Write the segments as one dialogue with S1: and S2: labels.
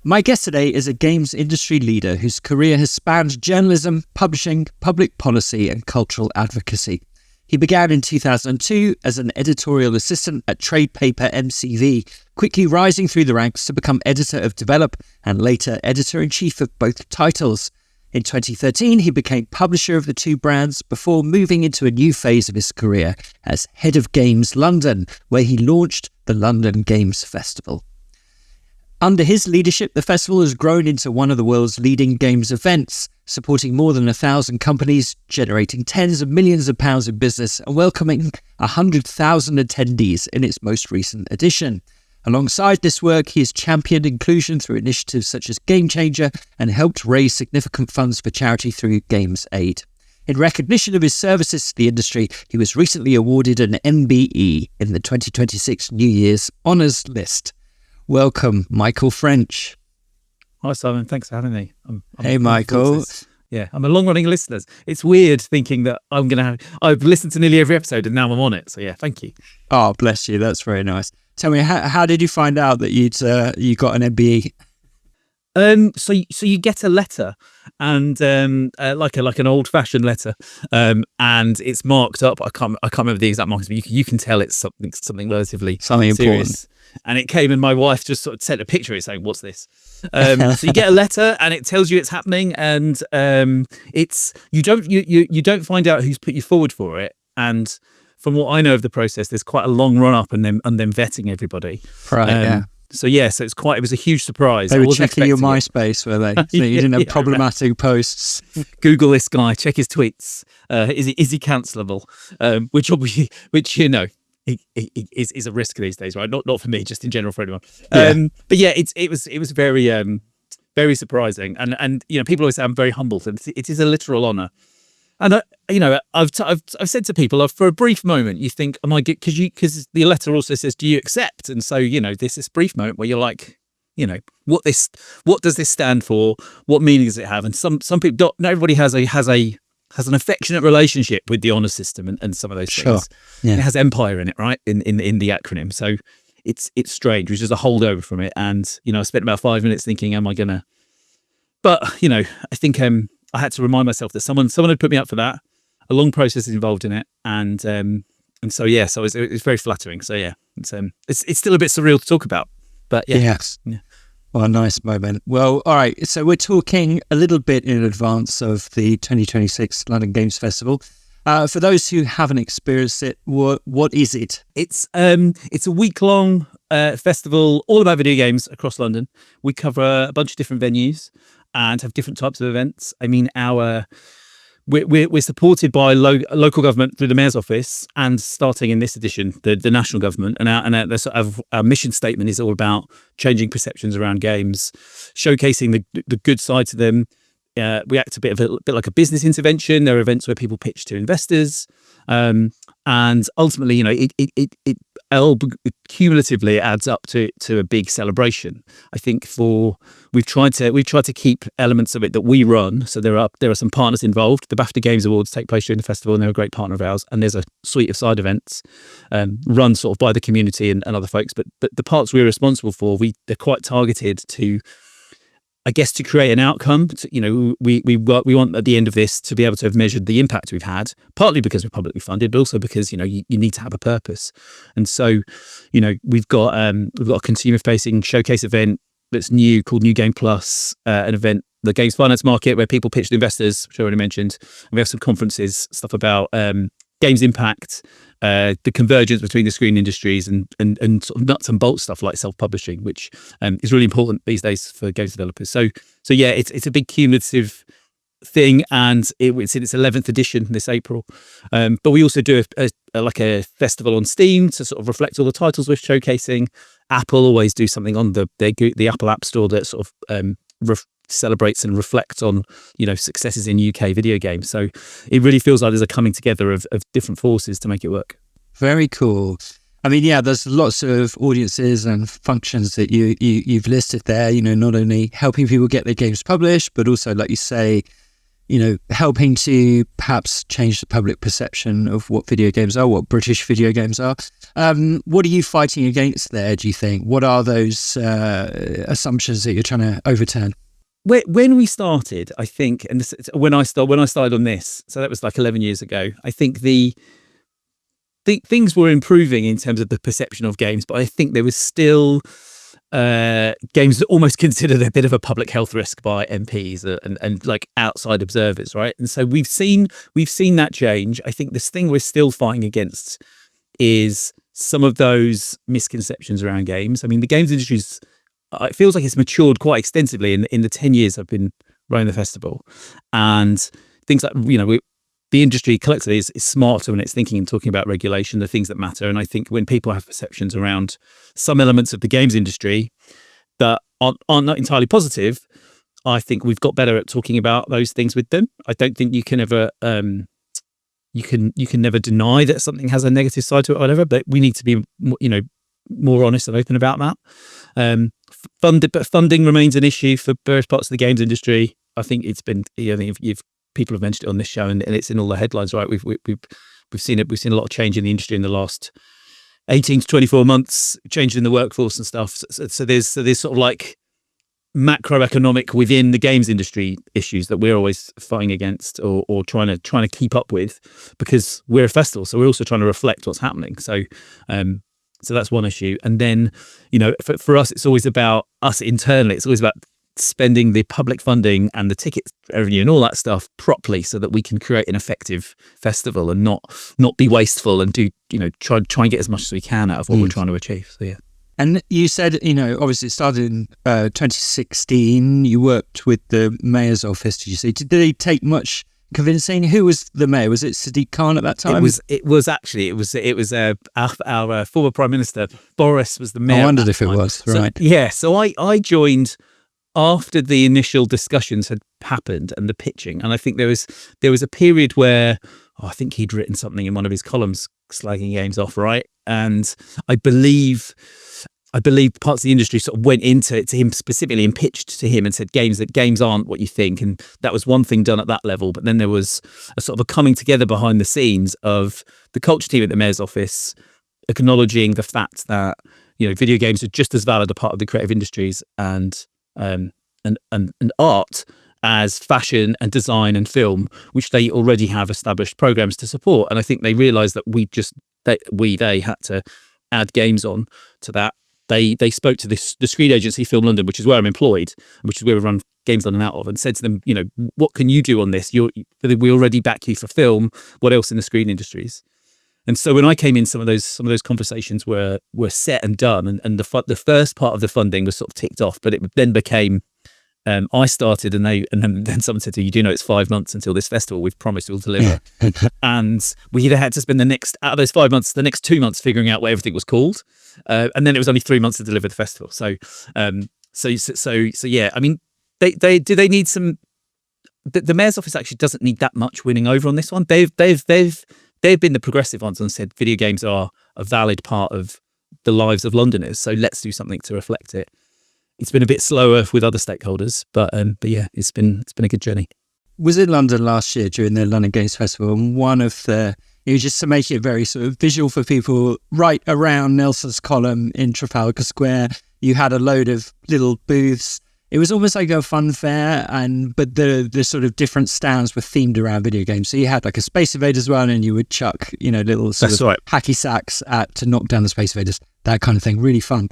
S1: My guest today is a games industry leader whose career has spanned journalism, publishing, public policy and cultural advocacy. He began in 2002 as an editorial assistant at trade paper MCV, quickly rising through the ranks to become editor of Develop and later editor-in-chief of both titles. In 2013, he became publisher of the two brands before moving into a new phase of his career as head of Games London, where he launched the London Games Festival. Under his leadership, the festival has grown into one of the world's leading games events, supporting more than 1,000 companies, generating tens of millions of pounds in business and welcoming 100,000 attendees in its most recent edition. Alongside this work, he has championed inclusion through initiatives such as Game Changer and helped raise significant funds for charity through Games Aid. In recognition of his services to the industry, he was recently awarded an MBE in the 2026 New Year's Honours List. Welcome, Michael French.
S2: Hi, Simon. Thanks for having me.
S1: Hey, Michael.
S2: Yeah, I'm a long-running listener. It's weird thinking that I've listened to nearly every episode and now I'm on it. So yeah, thank you.
S1: Oh, bless you. That's very nice. Tell me, how did you find out that you got an MBE?
S2: So you get a letter, and like an old-fashioned letter, and it's marked up. I can't remember the exact markings, but you can tell it's something relatively
S1: serious. Important.
S2: And it came, and my wife just sort of sent a picture of it saying, "What's this?" So you get a letter, and it tells you it's happening, and it's you don't find out who's put you forward for it. And from what I know of the process, there's quite a long run up and then vetting everybody.
S1: Right. Yeah.
S2: So it was a huge surprise.
S1: They were checking your MySpace, were they? So you didn't have problematic posts.
S2: Google this guy, check his tweets. Is he cancelable? Which you know is a risk these days, right? Not for me, just in general for anyone. But yeah, it was very very surprising, and you know, people always say I'm very humbled, and it is a literal honour. And I've said to people, for a brief moment, you think, "Am I?" Because the letter also says, "Do you accept?" And so there's this brief moment where you're like, what does this stand for? What meaning does it have? And some people don't. Not everybody has an affectionate relationship with the honour system and some of those things. Yeah. It has empire in it, right? In the acronym. So it's strange, which is a holdover from it. And I spent about 5 minutes thinking, "Am I gonna?" But I think I had to remind myself that someone had put me up for that. A long process is involved in it, and so it was very flattering. So yeah, it's still a bit surreal to talk about, but yeah.
S1: Yes. Yeah. Well, a nice moment. Well, all right. So we're talking a little bit in advance of the 2026 London Games Festival. For those who haven't experienced it, what is it?
S2: It's a week-long festival all about video games across London. We cover a bunch of different venues and have different types of events. I mean, we're supported by local government through the Mayor's Office, and starting in this edition, the national government. And our mission statement is all about changing perceptions around games, showcasing the good sides of them. We act a bit like a business intervention. There are events where people pitch to investors, and ultimately, it cumulatively adds up to a big celebration. I think we've tried to keep elements of it that we run. So there are some partners involved. The BAFTA Games Awards take place during the festival, and they're a great partner of ours. And there's a suite of side events run sort of by the community and other folks. But the parts we're responsible for, they're quite targeted to, I guess, to create an outcome. We want at the end of this to be able to have measured the impact we've had, partly because we're publicly funded, but also because you need to have a purpose. And so we've got a consumer-facing showcase event that's new called New Game Plus, an event, the games finance market, where people pitch to investors, which I already mentioned. And we have some conferences, stuff about games impact, the convergence between the screen industries, and sort of nuts and bolts stuff like self-publishing, which is really important these days for games developers. So yeah, it's a big cumulative thing, and it's in its 11th edition this April. But we also do a festival on Steam to sort of reflect all the titles we're showcasing. Apple always do something on the Apple App Store that sort of celebrates and reflects on successes in UK video games. So it really feels like there's a coming together of different forces to make it work.
S1: Very cool. I mean, yeah, there's lots of audiences and functions that you've listed there. Not only helping people get their games published, but also, like you say, helping to perhaps change the public perception of what video games are, what British video games are. What are you fighting against there, do you think? What are those assumptions that you're trying to overturn?
S2: When we started, I think, and when I started on this, so that was like 11 years ago, I think things were improving in terms of the perception of games, but I think there was still games that almost considered a bit of a public health risk by MPs and like outside observers, right? And so we've seen that change. I think this thing we're still fighting against is some of those misconceptions around games. I mean, the games industry it feels like it's matured quite extensively in the 10 years I've been running the festival, and things like the industry collectively is smarter when it's thinking and talking about regulation, the things that matter. And I think when people have perceptions around some elements of the games industry that aren't not entirely positive, I think we've got better at talking about those things with them. I don't think you can ever you can never deny that something has a negative side to it or whatever, but we need to be more honest and open about that. But funding remains an issue for various parts of the games industry. I think it's been people have mentioned it on this show, and it's in all the headlines, right? We've seen it. We've seen a lot of change in the industry in the last 18 to 24 months, change in the workforce and stuff. So there's sort of like macroeconomic within the games industry issues that we're always fighting against or trying to keep up with, because we're a festival, so we're also trying to reflect what's happening. So that's one issue. And then for us, it's always about us internally. It's always about spending the public funding and the ticket revenue and all that stuff properly, so that we can create an effective festival and not be wasteful and do try and get as much as we can out of what we're trying to achieve. So yeah.
S1: And you said obviously it started in 2016. You worked with the mayor's office. Did you say? Did they take much convincing? Who was the mayor? Was it Sadiq Khan at that time?
S2: It was our former prime minister Boris was the mayor.
S1: I wondered if it was right.
S2: So I joined after the initial discussions had happened and the pitching, and I think there was a period where I think he'd written something in one of his columns slagging games off, right? And I believe parts of the industry sort of went into it to him specifically and pitched to him and said games aren't what you think, and that was one thing done at that level. But then there was a sort of a coming together behind the scenes of the culture team at the mayor's office acknowledging the fact that video games are just as valid a part of the creative industries and art as fashion and design and film, which they already have established programs to support. And I think they realised that they had to add games on to that. They spoke to the screen agency Film London, which is where I'm employed, which is where we run Games London out of, and said to them, what can you do on this? We already back you for film. What else in the screen industries? And so when I came in, some of those conversations were set and done, and the first part of the funding was sort of ticked off. But it then became I started, and then someone said to me, "You do know it's 5 months until this festival. We've promised we'll deliver." And we either had to spend out of those 5 months, the next 2 months figuring out what everything was called, and then it was only 3 months to deliver the festival. So yeah. I mean, they need some. The mayor's office actually doesn't need that much winning over on this one. They've been the progressive ones and said video games are a valid part of the lives of Londoners. So let's do something to reflect it. It's been a bit slower with other stakeholders, but yeah, it's been a good journey.
S1: Was in London last year during the London Games Festival, and one of the just to make it very sort of visual for people, right around Nelson's Column in Trafalgar Square, you had a load of little booths. It was almost like a fun fair, but the sort of different stands were themed around video games. So you had like a Space Invaders one, and you would chuck little sort of hacky sacks to knock down the Space Invaders, that kind of thing. Really fun.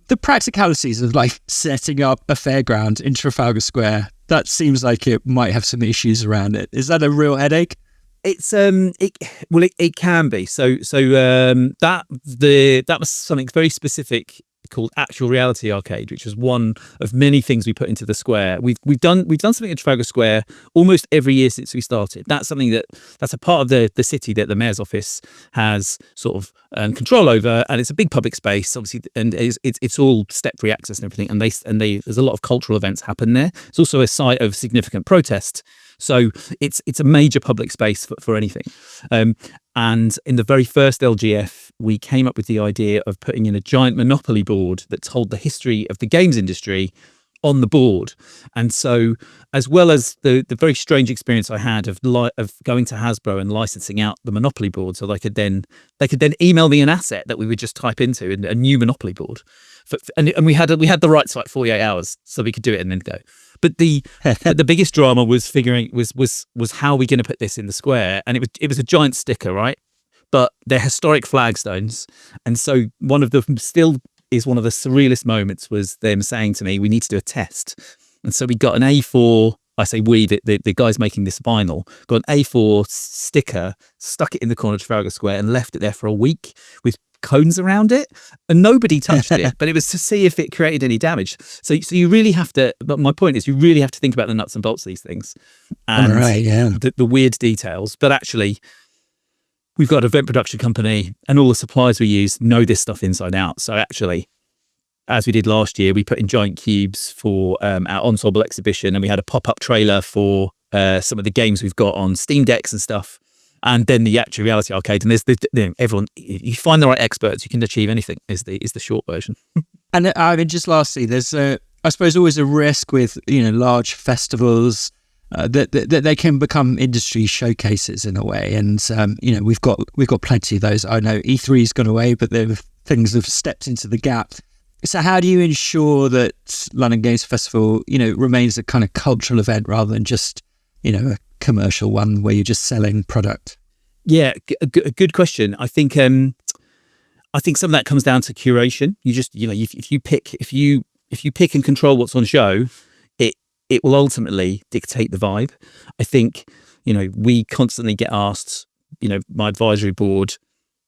S1: The practicalities of like setting up a fairground in Trafalgar Square, that seems like it might have some issues around it. Is that a real headache?
S2: It's it can be. So that was something very specific called Actual Reality Arcade, which was one of many things we put into the square. We've done something in Trafalgar Square almost every year since we started. That's something that's a part of the city that the mayor's office has sort of control over, and it's a big public space, obviously, and it's all step-free access and everything. And there's a lot of cultural events happen there. It's also a site of significant protest. So it's a major public space for anything. And in the very first LGF, we came up with the idea of putting in a giant Monopoly board that told the history of the games industry on the board. And so, as well as the very strange experience I had of going to Hasbro and licensing out the Monopoly board, so they could then email me an asset that we would just type into a new Monopoly board, and we had the rights for like 48 hours, so we could do it and then go. But the biggest drama was figuring was how are we going to put this in the square, and it was a giant sticker, right? But they're historic flagstones, and so one of them still is one of the surrealist moments was them saying to me, we need to do a test. And so we got an A4, I say we, the guys making this vinyl, got an A4 sticker, stuck it in the corner of Trafalgar Square and left it there for a week with cones around it, and nobody touched it, but it was to see if it created any damage. So you really have to, but my point is you really have to think about the nuts and bolts of these things and the weird details. But actually, we've got an event production company and all the suppliers we use know this stuff inside out. So actually, as we did last year, we put in giant cubes for our Ensemble exhibition, and we had a pop-up trailer for some of the games we've got on Steam Decks and stuff. And then the actual reality arcade, and there's everyone. You find the right experts, you can achieve anything. Is the short version.
S1: And I mean, just lastly, there's I suppose always a risk with large festivals. That they can become industry showcases in a way, and we've got plenty of those. I know E3's gone away, but things have stepped into the gap. So how do you ensure that London Games Festival remains a kind of cultural event rather than just a commercial one where you're just selling product?
S2: Yeah, a good question. I think some of that comes down to curation. You just if you pick and control what's on show, it will ultimately dictate the vibe. I think, we constantly get asked, my advisory board,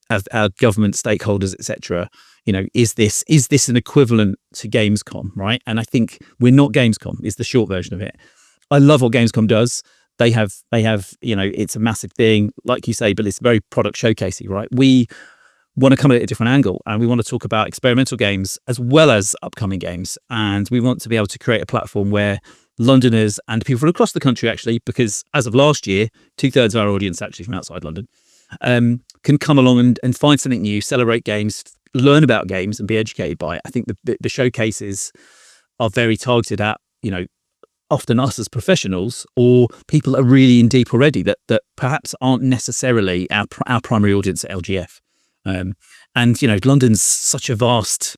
S2: our government stakeholders, etc. Is this an equivalent to Gamescom, right? And I think we're not Gamescom. Is the short version of it. I love what Gamescom does. They have, it's a massive thing, like you say, but it's very product showcasey, right? We want to come at it a different angle, and we want to talk about experimental games as well as upcoming games, and we want to be able to create a platform where Londoners and people from across the country, actually, because as of last year, 2/3 of our audience actually from outside London, can come along and find something new, celebrate games, learn about games, and be educated by it. I think the showcases are very targeted at often us as professionals or people that are really in deep already that perhaps aren't necessarily our primary audience at LGF. And London's such a vast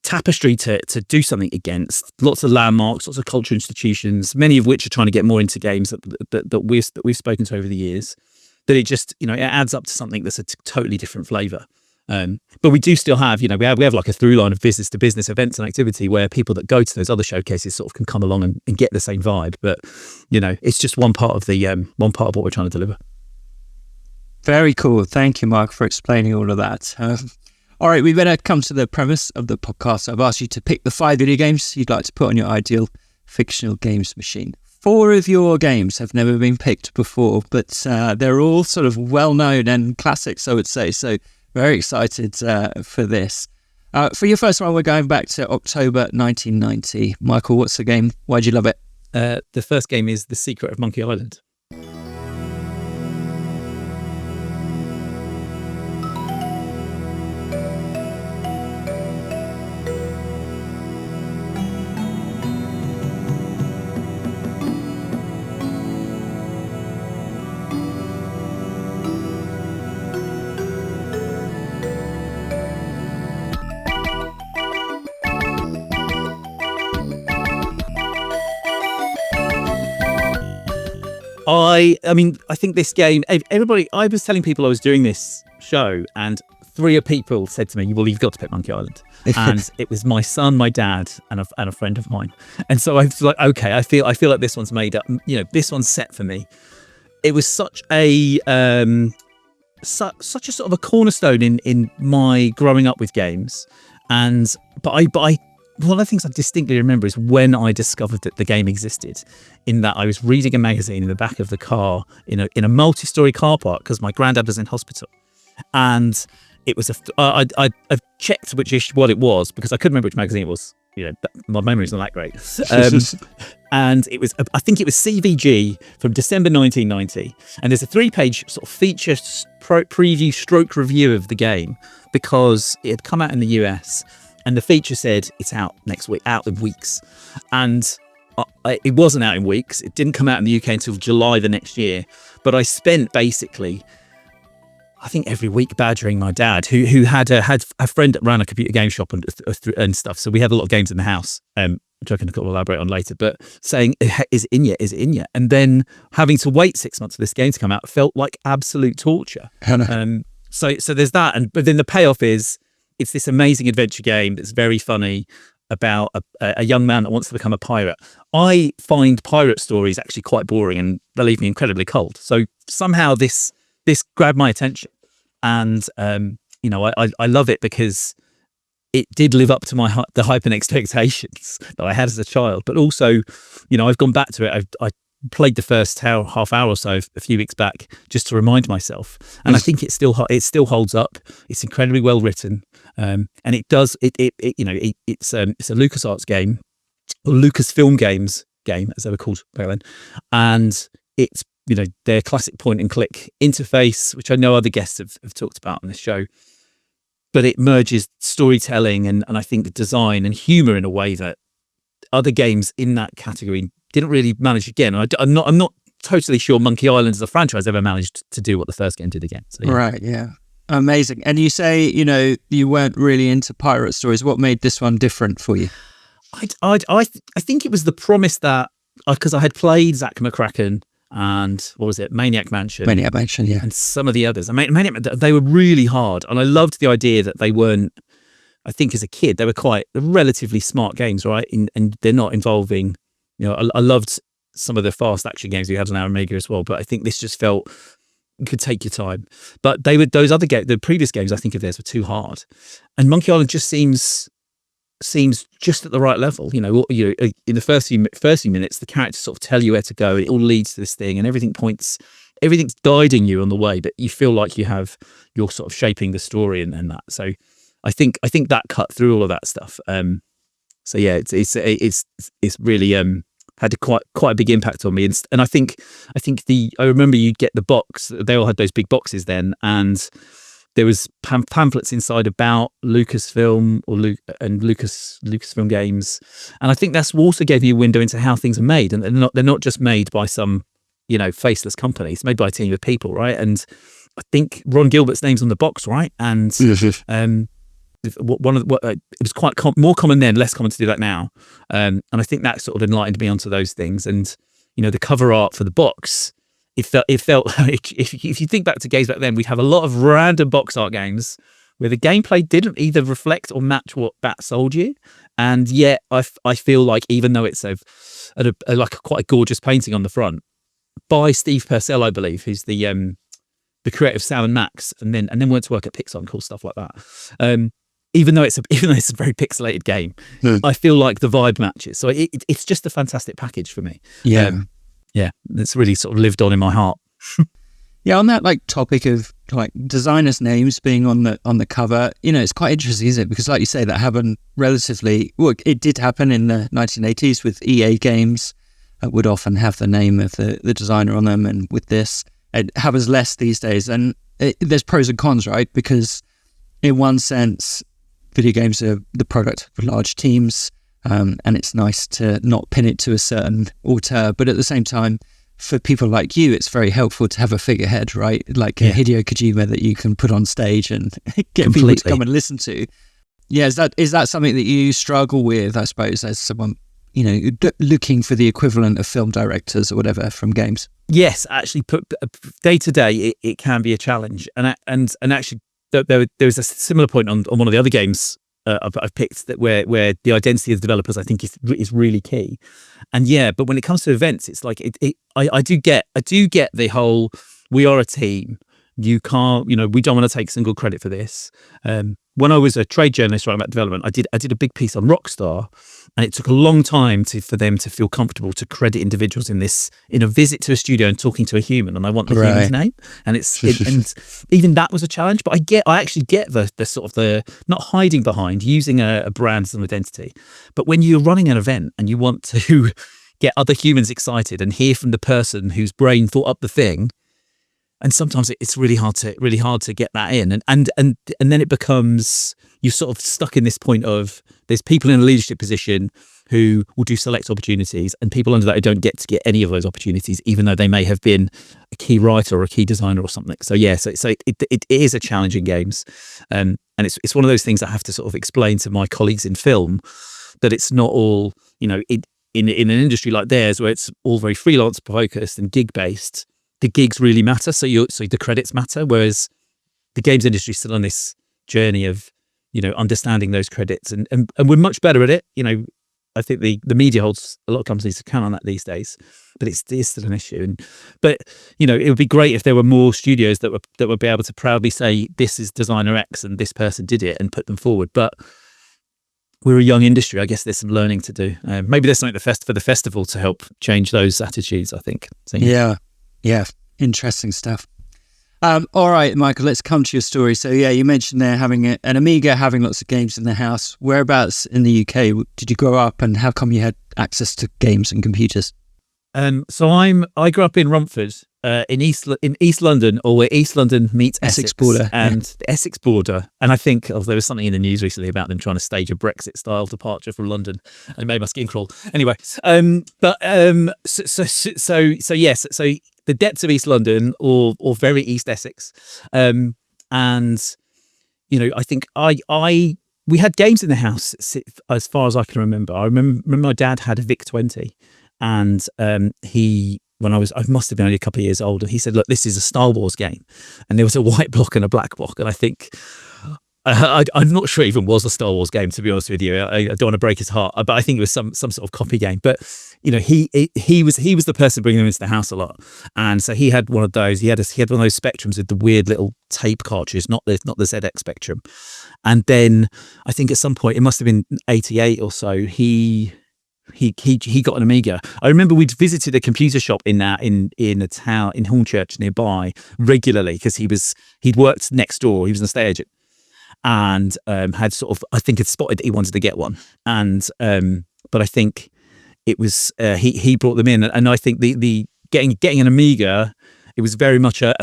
S2: tapestry to do something against. Lots of landmarks, lots of cultural institutions, many of which are trying to get more into games that we've spoken to over the years. That it just it adds up to something that's a totally different flavour. But we do still have we have like a through line of business to business events and activity where people that go to those other showcases sort of can come along and get the same vibe. But it's just one part of what we're trying to deliver.
S1: Very cool. Thank you, Mark, for explaining all of that. All right, we better come to the premise of the podcast. I've asked you to pick the 5 video games you'd like to put on your ideal fictional games machine. 4 of your games have never been picked before, but they're all sort of well-known and classics, I would say. So very excited for this. For your first one, we're going back to October 1990. Michael, what's the game? Why'd you love it?
S2: The first game is The Secret of Monkey Island. I think this game, everybody, I was telling people I was doing this show and 3 people said to me, well, you've got to pick Monkey Island. And it was my son, my dad, and a friend of mine. And so I was like, okay, I feel like this one's made up, this one's set for me. It was such a sort of a cornerstone in my growing up with games. But one of the things I distinctly remember is when I discovered that the game existed, in that I was reading a magazine in the back of the car in a multi-story car park because my granddad was in hospital. And it was I've checked what it was because I couldn't remember which magazine it was. My memory's not that great. And it was, I think it was CVG from December 1990. And there's a 3-page sort of feature preview stroke review of the game because it had come out in the US. and the feature said it's out next week, out in weeks, and it wasn't out in weeks. It didn't come out in the UK until July the next year. But I spent basically, I think, every week badgering my dad, who had a friend that ran a computer game shop and stuff. So we had a lot of games in the house, which I can elaborate on later. But saying, "Is it in yet? Is it in yet?" And then having to wait 6 months for this game to come out felt like absolute torture. So there's that, but then the payoff is it's this amazing adventure game that's very funny, about a young man that wants to become a pirate. I find pirate stories actually quite boring, and they leave me incredibly cold. So somehow this grabbed my attention, and I love it because it did live up to the hype and expectations that I had as a child. But also, I've gone back to it. I played the first half hour or so a few weeks back just to remind myself, and I think it still holds up. It's incredibly well written, and it does it's a LucasArts game, or Lucasfilm Games game as they were called back then, and it's their classic point and click interface, which I know other guests have talked about on this show, but it merges storytelling and I think the design and humor in a way that other games in that category didn't really manage again. I'm not totally sure Monkey Island as a franchise ever managed to do what the first game did again. So, yeah.
S1: Right, yeah. Amazing. And you say, you weren't really into pirate stories. What made this one different for you?
S2: I think it was the promise that, because I had played Zack McCracken and what was it, Maniac Mansion,
S1: yeah,
S2: and some of the others. Maniac, they were really hard, and I loved the idea that they weren't. I think as a kid they were quite relatively smart games, right? And they're not involving. I loved some of the fast action games we had on our Amiga as well, but I think this just felt you could take your time. But those other games, the previous games I think of theirs were too hard, and Monkey Island just seems just at the right level. In the first few minutes, the characters sort of tell you where to go, and it all leads to this thing, and everything's guiding you on the way, but you feel like you're sort of shaping the story and that. So I think that cut through all of that stuff. So yeah, it's really had quite a big impact on me, and I think I remember you'd get the box. They all had those big boxes then, and there was pamphlets inside about Lucasfilm and Lucasfilm Games, and I think that's also gave you a window into how things are made, and they're not just made by some faceless company. It's made by a team of people, right? And I think Ron Gilbert's name's on the box, right? And it was quite more common then, less common to do that now, and I think that sort of enlightened me onto those things. And the cover art for the box, it felt if you think back to games back then, we'd have a lot of random box art games where the gameplay didn't either reflect or match what that sold you, and yet I feel like even though it's quite a gorgeous painting on the front by Steve Purcell, I believe, who's the creator of Sam and Max, and then went to work at Pixar and cool stuff like that. Even though it's a very pixelated game, I feel like the vibe matches. So it's just a fantastic package for me.
S1: Yeah.
S2: Yeah, it's really sort of lived on in my heart.
S1: Yeah, on that topic of designers' names being on the cover, it's quite interesting, isn't it? Because like you say, that happened it did happen in the 1980s with EA games. Would often have the name of the designer on them, and with this, it happens less these days. And there's pros and cons, right? Because in one sense, video games are the product of large teams, and it's nice to not pin it to a certain auteur. But at the same time, for people like you, it's very helpful to have a figurehead, right? Like Hideo Kojima that you can put on stage and get people to come and listen to. Yeah, is that something that you struggle with, I suppose, as someone looking for the equivalent of film directors or whatever from games?
S2: Yes, actually, put day to day, it can be a challenge, and actually, there was a similar point on one of the other games I've picked that where the identity of the developers I think is really key, and but when it comes to events, it's like I do get the whole we are a team. You can't, we don't want to take single credit for this. When I was a trade journalist writing about development, I did a big piece on Rockstar, and it took a long time for them to feel comfortable to credit individuals in a visit to a studio and talking to a human, and I want the human's name, and and even that was a challenge. But I actually get the sort of the not hiding behind using a brand as an identity, but when you're running an event and you want to get other humans excited and hear from the person whose brain thought up the thing. And sometimes it's really hard to get that in, and then it becomes you're sort of stuck in this point of there's people in a leadership position who will do select opportunities, and people under that who don't get to get any of those opportunities, even though they may have been a key writer or a key designer or something. So yeah, so it is a challenge in games, and it's one of those things I have to sort of explain to my colleagues in film, that it's not all, in an industry like theirs where it's all very freelance focused and gig based. The gigs really matter, so the credits matter, whereas the games industry is still on this journey of understanding those credits, and we're much better at it. I think the media holds a lot of companies to account on that these days, but it is still an issue. But it would be great if there were more studios that would be able to proudly say this is designer X and this person did it and put them forward. But we're a young industry. I guess there's some learning to do. Maybe there's something for the festival to help change those attitudes, I think. So,
S1: yeah, interesting stuff. All right, Michael, let's come to your story. So yeah, you mentioned there having an Amiga, having lots of games in the house. Whereabouts in the UK did you grow up, and how come you had access to games and computers?
S2: So I grew up in Romford, in East London, or where East London meets Essex
S1: border,
S2: and the Essex border. And I think there was something in the news recently about them trying to stage a Brexit style departure from London, and it made my skin crawl. Anyway, so yes, so the depths of East London, or very East Essex, and I think we had games in the house as far as I can remember. I remember my dad had a VIC-20, and I must have been only a couple of years old, and he said, "Look, this is a Star Wars game," and there was a white block and a black block, and I think. I'm not sure it even was a Star Wars game, to be honest with you. I don't want to break his heart, but I think it was some sort of copy game. But he was the person bringing them into the house a lot, and so he had one of those. He had one of those Spectrums with the weird little tape cartridges, not the ZX Spectrum. And then I think at some point, it must have been 88 or so, he got an Amiga. I remember we'd visited a computer shop in a town in Hornchurch nearby regularly, because he'd worked next door. He was an estate agent. And had spotted that he wanted to get one, and but I think it was he brought them in, and I think the getting an Amiga, it was very much a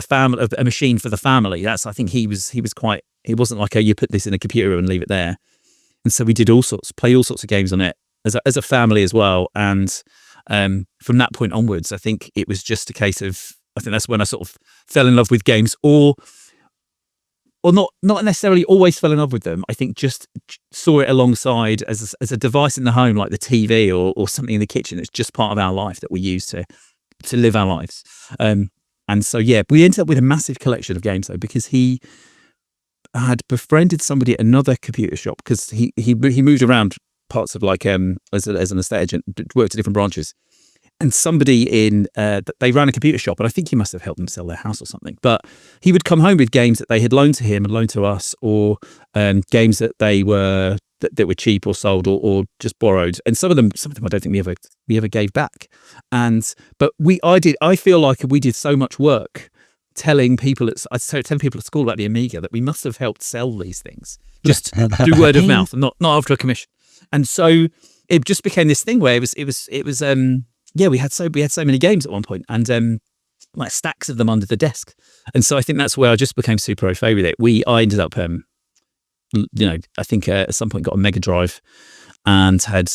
S2: machine for the family. I think he wasn't like you put this in a computer and leave it there, and so we did play all sorts of games on it as a family as well, and from that point onwards, I think it was just a case of, I think that's when I sort of fell in love with games, or not necessarily always fell in love with them. I think just saw it alongside as a device in the home, like the TV or something in the kitchen. It's just part of our life that we use to live our lives. And so, yeah, we ended up with a massive collection of games, though, because he had befriended somebody at another computer shop, because he moved around parts of as an estate agent, worked at different branches. And somebody they ran a computer shop, and I think he must have helped them sell their house or something. But he would come home with games that they had loaned to him and loaned to us, or games that they were that were cheap or sold or just borrowed. And some of them I don't think we ever gave back. But I feel like we did so much work telling people at school about the Amiga that we must have helped sell these things just through word of mouth, and not after a commission. And so it just became this thing where it was. Yeah, we had so many games at one point, and like stacks of them under the desk. And so I think that's where I just became super au fait with it. I ended up, I think at some point got a Mega Drive, and had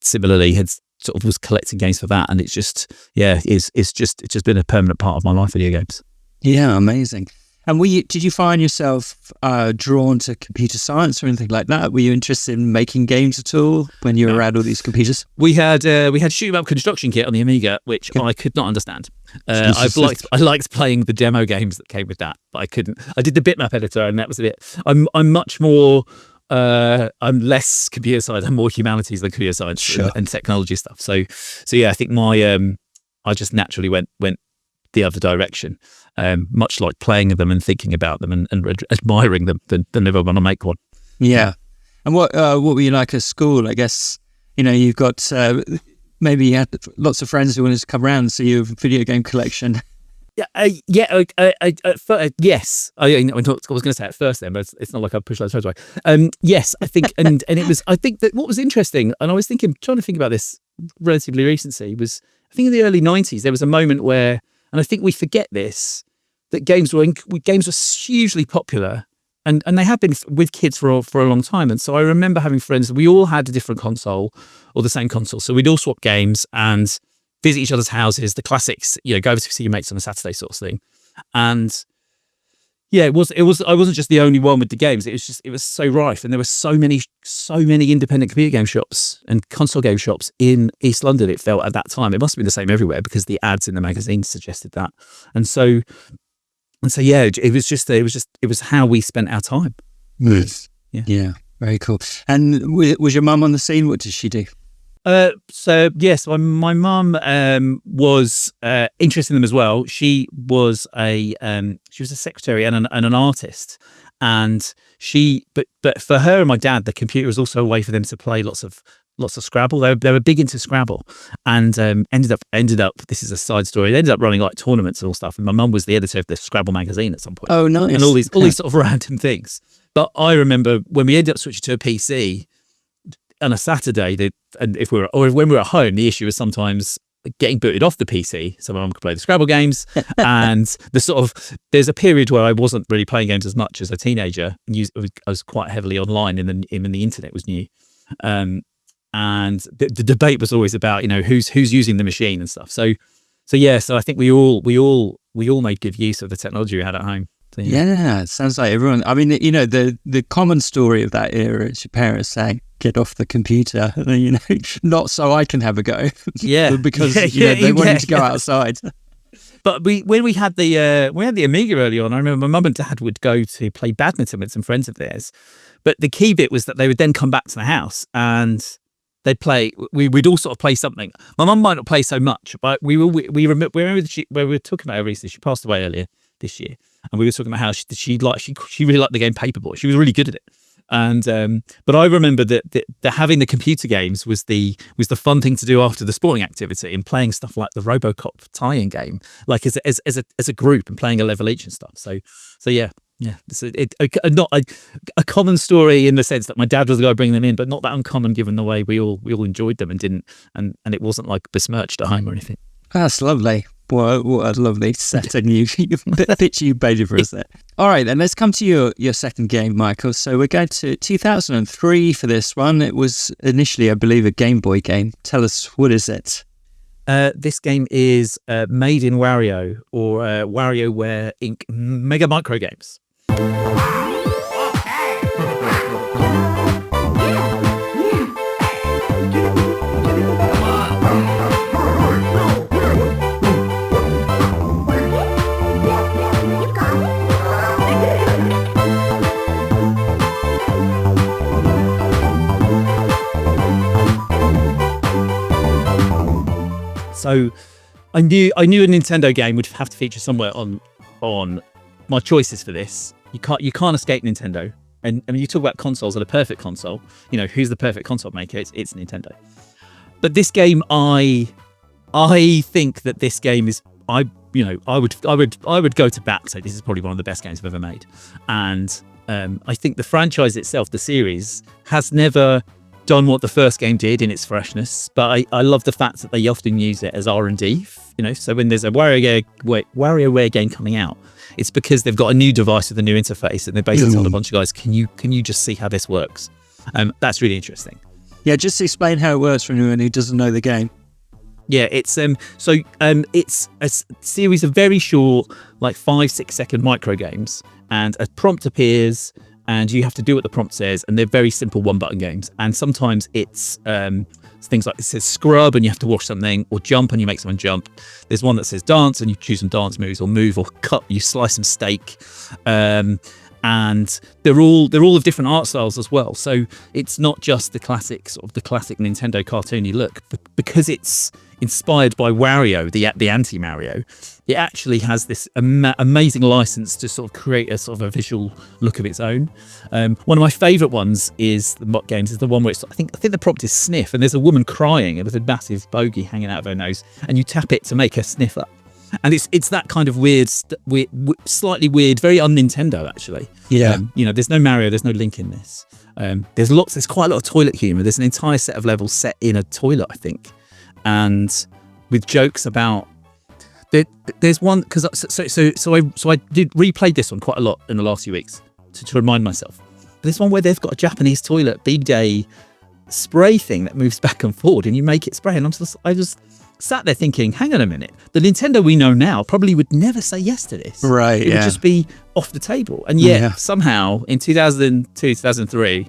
S2: similarly had sort of was collecting games for that. And it's just it's just been a permanent part of my life, video games.
S1: Yeah, amazing. And did you find yourself drawn to computer science or anything like that? Were you interested in making games at all when you were around all these computers?
S2: We had shoot 'em up construction kit on the Amiga, which I could not understand. I liked playing the demo games that came with that, but I couldn't. I did the bitmap editor, and that was a bit. I'm much more. I'm less computer science. I'm more humanities than computer science. Sure. and technology stuff. So yeah, I think I just naturally went the other direction, much like playing them and thinking about them and admiring them than ever want to make one.
S1: Yeah. And what were you like at school? I guess, you've got, maybe you had lots of friends who wanted to come around and see your video game collection.
S2: Yes. I was going to say at first then, but it's not like I pushed those words away. Yes, I think, and it was, I think that what was interesting, and I was trying to think about this relatively recently, was I think in the early 90s, there was a moment where, and I think we forget this, that games were hugely popular and they have been with kids for a long time. And so I remember having friends. We all had a different console or the same console, so we'd all swap games and visit each other's houses. The classics, go over to see your mates on a Saturday sort of thing. And yeah, it was. I wasn't just the only one with the games. It was so rife, and there were so many independent computer game shops and console game shops in East London. It felt at that time. It must have been the same everywhere because the ads in the magazines suggested that. And so yeah, it was how we spent our time.
S1: Yes. Yeah, very cool. And was your mum on the scene? What did she do?
S2: So yes, my mum was interested in them as well. She was a secretary and an artist, and but for her and my dad, the computer was also a way for them to play lots of Scrabble. They were big into Scrabble, and ended up. This is a side story. They ended up running like tournaments and all stuff. And my mum was the editor of the Scrabble magazine at some point.
S1: Oh, nice!
S2: And all these sort of random things. But I remember when we ended up switching to a PC on a Saturday, when we were at home, the issue was sometimes getting booted off the PC so my mum could play the Scrabble games. And there's a period where I wasn't really playing games as much as a teenager. I was quite heavily online, and the internet was new. And the debate was always about who's using the machine and stuff. So I think we all made good use of the technology we had at home. So,
S1: yeah, it sounds like everyone. I mean, the common story of that era is your parents saying, "Get off the computer," not so I can have a go.
S2: Yeah,
S1: because they wanted to go outside.
S2: But when we had the Amiga early on, I remember my mum and dad would go to play badminton with some friends of theirs. But the key bit was that they would then come back to the house and they'd play. We'd all sort of play something. My mum might not play so much, but we remember where we were talking about her recently. She passed away earlier this year, and we were talking about how she really liked the game Paperboy. She was really good at it. And but I remember that having the computer games was the fun thing to do after the sporting activity, and playing stuff like the RoboCop tie-in game, like as a group, and playing a level each and stuff. So yeah. It's not a common story in the sense that my dad was the guy bringing them in, but not that uncommon given the way we all enjoyed them and it wasn't like besmirched at home or anything.
S1: That's lovely. What a lovely setting picture you painted for us there. All right, then let's come to your second game, Michael. So we're going to 2003 for this one. It was initially, I believe, a Game Boy game. Tell us, what is it?
S2: This game is Made in Wario, or WarioWare Inc. Mega Micro Games. So I knew a Nintendo game would have to feature somewhere on my choices for this. You can't escape Nintendo. And I mean, you talk about consoles and a perfect console. Who's the perfect console maker? It's Nintendo. But this game, I think that this game is I would go to bat and say this is probably one of the best games I've ever made. And I think the franchise itself, the series, has never done what the first game did in its freshness, but I love the fact that they often use it as R&D. So when there's a WarioWare game coming out, it's because they've got a new device with a new interface, and they're basically telling a bunch of guys, "Can you just see how this works?" That's really interesting.
S1: Yeah, just explain how it works for anyone who doesn't know the game.
S2: Yeah, it's it's a series of very short, like 5-6 second micro games, and a prompt appears, and you have to do what the prompt says, and they're very simple one-button games. And sometimes it's things like it says scrub, and you have to wash something, or jump, and you make someone jump. There's one that says dance, and you choose some dance moves, or move, or cut, you slice some steak. And they're all of different art styles as well. So it's not just the classic Nintendo cartoony look, because it's inspired by Wario, the anti-Mario. It actually has this amazing license to sort of create a sort of a visual look of its own. One of my favourite ones is the one where I think the prompt is sniff, and there's a woman crying with a massive bogey hanging out of her nose, and you tap it to make her sniff up. And it's that kind of weird, slightly weird, very un-Nintendo actually.
S1: Yeah.
S2: There's no Mario, there's no Link in this. There's quite a lot of toilet humour. There's an entire set of levels set in a toilet, I think, and with jokes about. There's one because so I did replayed this one quite a lot in the last few weeks, to remind myself. But this one where they've got a Japanese toilet bidet spray thing that moves back and forward, and you make it spray. And I just sat there thinking, hang on a minute, the Nintendo we know now probably would never say yes to this.
S1: Right,
S2: it would just be off the table. And yet somehow in 2002, 2003,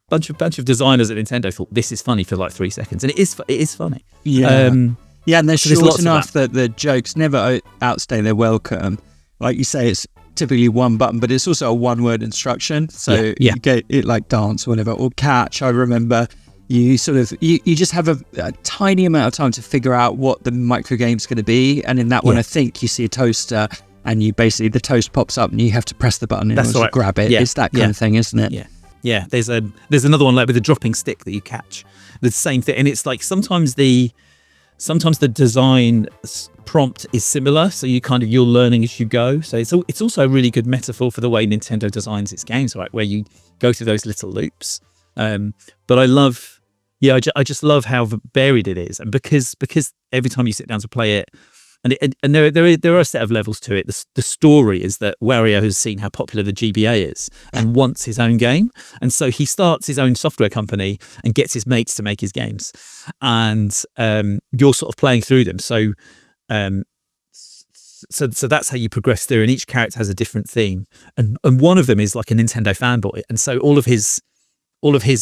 S2: bunch of designers at Nintendo thought this is funny for like 3 seconds, and it is funny.
S1: And they're
S2: so
S1: short enough that the jokes never outstay their welcome. Like you say, it's typically one button, but it's also a one-word instruction. So you get it like dance or whatever, or catch. I remember you just have a tiny amount of time to figure out what the micro game's going to be, and in that one, I think you see a toaster, and you basically the toast pops up, and you have to press the button in order to grab it. It's that kind of thing, isn't it?
S2: Yeah. There's another one like with a dropping stick that you catch. The same thing, and it's like sometimes the design prompt is similar, so you're learning as you go. So it's also a really good metaphor for the way Nintendo designs its games, right? Where you go through those little loops. But I just love how varied it is, and because every time you sit down to play it, and there are a set of levels to it. The story is that Wario has seen how popular the GBA is and wants his own game, and so he starts his own software company and gets his mates to make his games, and you're sort of playing through them. So that's how you progress through, and each character has a different theme, and one of them is like a Nintendo fanboy, and so all of his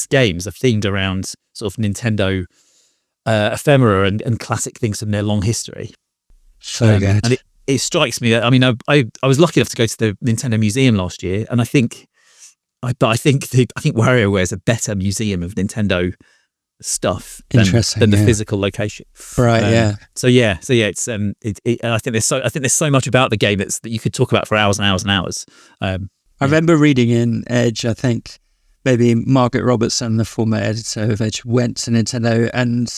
S2: games are themed around sort of Nintendo ephemera and classic things from their long history.
S1: So good.
S2: And it strikes me that, I mean, I was lucky enough to go to the Nintendo Museum last year, and I think WarioWare is a better museum of Nintendo stuff than the physical location.
S1: Right.
S2: So it's I think there's so much about the game that you could talk about for hours and hours and hours.
S1: I remember reading in Edge, I think maybe Margaret Robertson, the former editor of Edge, went to Nintendo and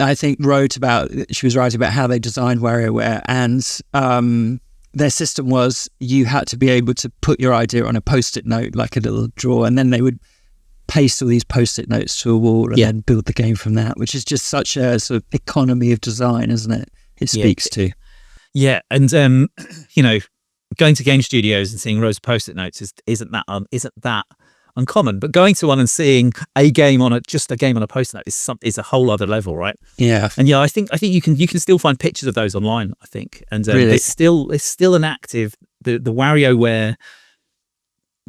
S1: I think she was writing about how they designed WarioWare, and their system was you had to be able to put your idea on a post-it note, like a little drawer, and then they would paste all these post-it notes to a wall and then build the game from that, which is just such a sort of economy of design, isn't it? It speaks to.
S2: Yeah, and going to game studios and seeing rows of post-it notes isn't that uncommon, but going to one and seeing a game on a post-it note is a whole other level, right?
S1: Yeah.
S2: And I think you can still find pictures of those online, I think, and
S1: really?
S2: there's still an active the WarioWare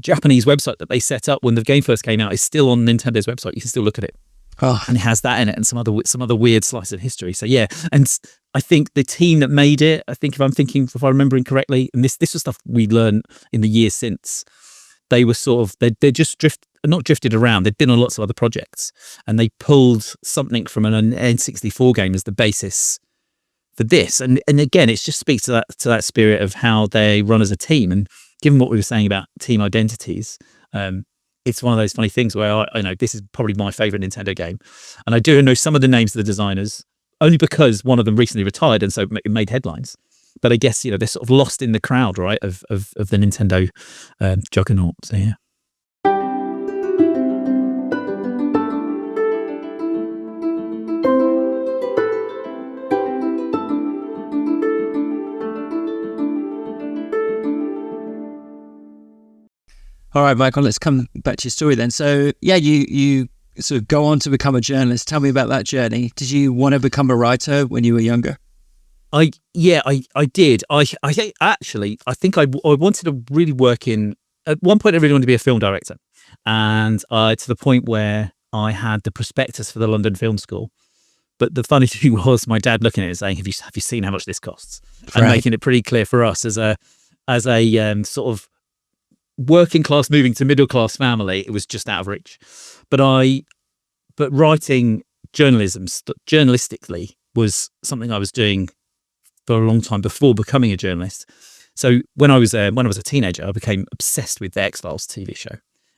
S2: Japanese website that they set up when the game first came out is still on Nintendo's website. You can still look at it, and it has that in it and some other weird slice of history. So and I think the team that made it, if I'm remembering correctly, and this was stuff we learned in the years since. They were they just not drifted around. They'd been on lots of other projects, and they pulled something from an N64 game as the basis for this. And again, it just speaks to that spirit of how they run as a team. And given what we were saying about team identities, it's one of those funny things where I know this is probably my favorite Nintendo game, and I do know some of the names of the designers only because one of them recently retired, and so it made headlines. But I guess they're sort of lost in the crowd, right, of the Nintendo juggernaut. So yeah.
S1: All right, Michael, let's come back to your story then. So you sort of go on to become a journalist. Tell me about that journey. Did you want to become a writer when you were younger?
S2: I did. I think I wanted to really work in. At one point, I really wanted to be a film director, and to the point where I had the prospectus for the London Film School. But the funny thing was, my dad looking at it and saying, "Have you seen how much this costs?" And making it pretty clear for us as a sort of working class moving to middle class family, it was just out of reach. But writing journalistically was something I was doing for a long time before becoming a journalist. So when I was a teenager, I became obsessed with the X-Files TV show,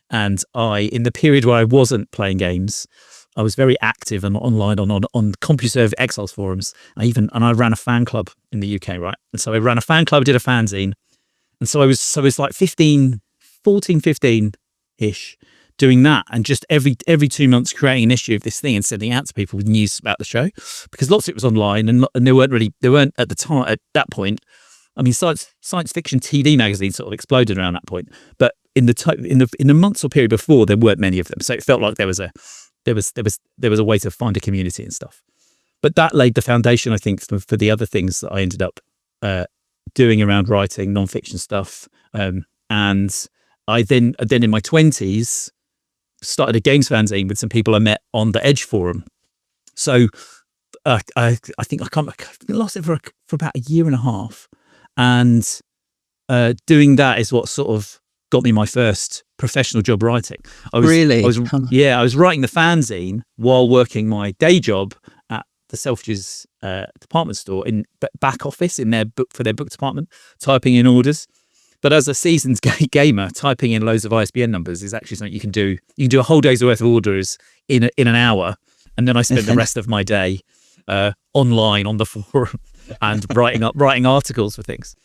S2: and in the period where I wasn't playing games, I was very active and online on CompuServe X-Files forums. I ran a fan club in the UK, right? And so I ran a fan club, did a fanzine, and so I was like 15-ish, doing that, and just every 2 months creating an issue of this thing and sending it out to people with news about the show, because lots of it was online, and there weren't at the time, at that point. I mean, science fiction TV magazines sort of exploded around that point, but in the months or period before, there weren't many of them, so it felt like there was a way to find a community and stuff. But that laid the foundation, I think, for the other things that I ended up doing around writing nonfiction stuff. And I then in my 20s started a games fanzine with some people I met on the Edge forum. So I think I lost it for about a year and a half, and doing that is what sort of got me my first professional job writing. I was writing the fanzine while working my day job at the Selfridges department store in back office in their book department, typing in orders. But as a seasoned gamer, typing in loads of ISBN numbers is actually something you can do. You can do a whole day's worth of orders in an hour, and then I spent the rest of my day online on the forum and writing articles for things.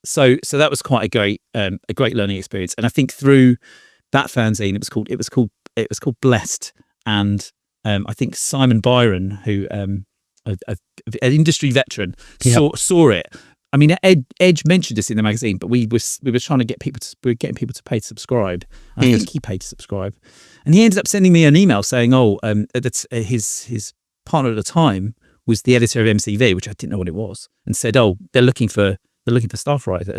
S2: So that was quite a great learning experience. And I think through that fanzine, it was called Blessed, and I think Simon Byron, who an industry veteran, saw it. I mean, Edge mentioned us in the magazine, but we were trying to get people to pay to subscribe. I think he paid to subscribe, and he ended up sending me an email saying, that's his partner at the time was the editor of MCV, which I didn't know what it was, and said, they're looking for a staff writer,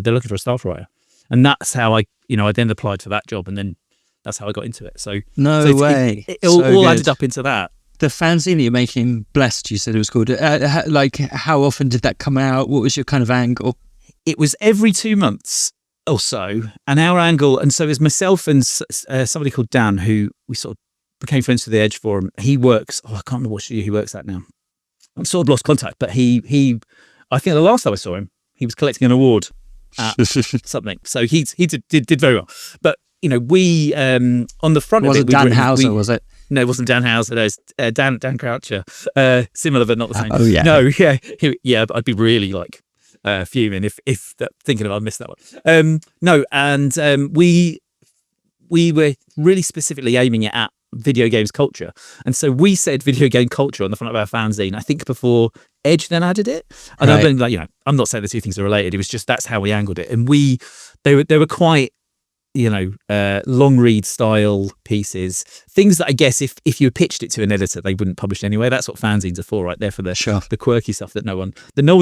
S2: and that's how I then applied for that job, and then that's how I got into it. So
S1: way,
S2: it all added up into that.
S1: The fanzine that you're making, Blessed, you said it was called. Like, how often did that come out? What was your kind of angle?
S2: It was every 2 months or so, and our angle, and so it was myself and somebody called Dan, who we sort of became friends through the Edge forum. He works, I can't remember what studio he works at now. I'm sort of lost contact, but he I think the last time I saw him, he was collecting an award at something. So he did very well. But, we, on the front
S1: of it... Was it Dan Houser, was it?
S2: No, it wasn't Dan Houser. No, it was Dan Croucher. Similar, but not the same.
S1: Oh, yeah.
S2: No, yeah. I'd be really fuming if thinking I'd missed that one. No, and we were really specifically aiming it at video games culture, and so we said video game culture on the front of our fanzine. I think before Edge then added it, and I've been I'm not saying the two things are related. It was just that's how we angled it, and they were quite long read style pieces, things that I guess if you pitched it to an editor, they wouldn't publish anyway. That's what fanzines are for, right? They're for the quirky stuff that no one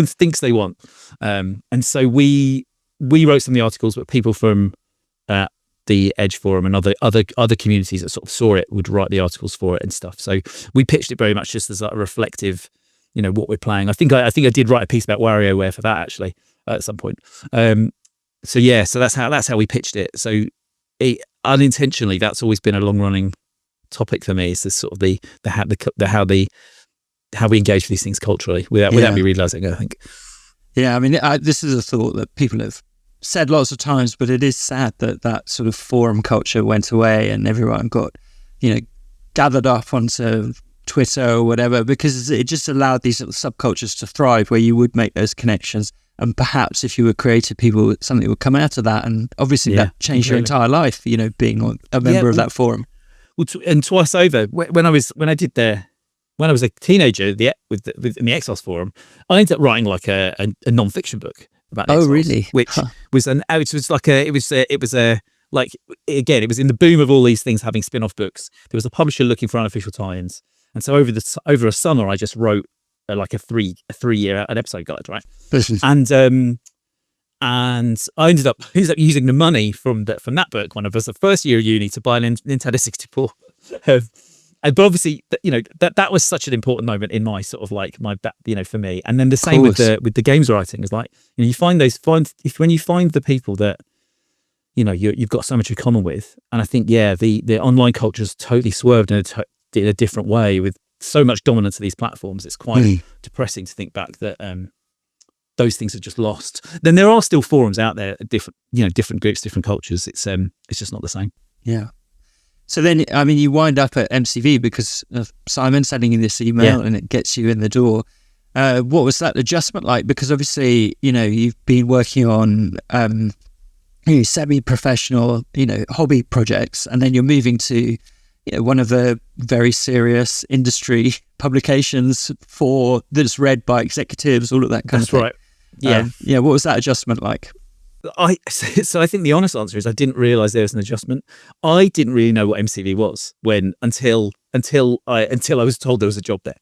S2: thinks they want. And so we wrote some of the articles, but people from the Edge forum and other communities that sort of saw it would write the articles for it and stuff. So we pitched it very much just as a reflective, what we're playing. I think I did write a piece about WarioWare for that actually at some point. So that's how we pitched it. So unintentionally, that's always been a long running topic for me. Is this sort of how we engage with these things culturally without me realizing, I think.
S1: Yeah, I mean, this is a thought that people have said lots of times, but it is sad that sort of forum culture went away and everyone got, gathered up onto Twitter or whatever, because it just allowed these little subcultures to thrive where you would make those connections. And perhaps if you were creative people, something would come out of that. And obviously that changed your entire life, being a member of that forum.
S2: Well, and twice over, when I was a teenager in the Exos forum, I ended up writing like a non-fiction book about Exos,
S1: really?
S2: Which was it was in the boom of all these things having spin-off books. There was a publisher looking for unofficial tie-ins. And so over a summer, I just wrote like a 3-year an episode guide, right? And I ended up using the money from that book when I was the first year of uni to buy a Nintendo 64. But obviously, that was such an important moment in my sort of for me. And then the same with the games writing is you find when you find the people that you've got so much in common with. And I think the online culture has totally swerved in a different way with so much dominance of these platforms. It's quite depressing to think back that those things are just lost. Then there are still forums out there, different groups, different cultures. It's just not the same.
S1: Yeah. So then, I mean, you wind up at MCV because of Simon sending you this email and it gets you in the door. What was that adjustment like? Because obviously, you've been working on semi-professional, hobby projects, and then you're moving to one of the very serious industry publications that's read by executives, all of that kind of thing.
S2: That's right. Yeah.
S1: What was that adjustment like?
S2: So I think the honest answer is I didn't realize there was an adjustment. I didn't really know what MCV was until I was told there was a job there.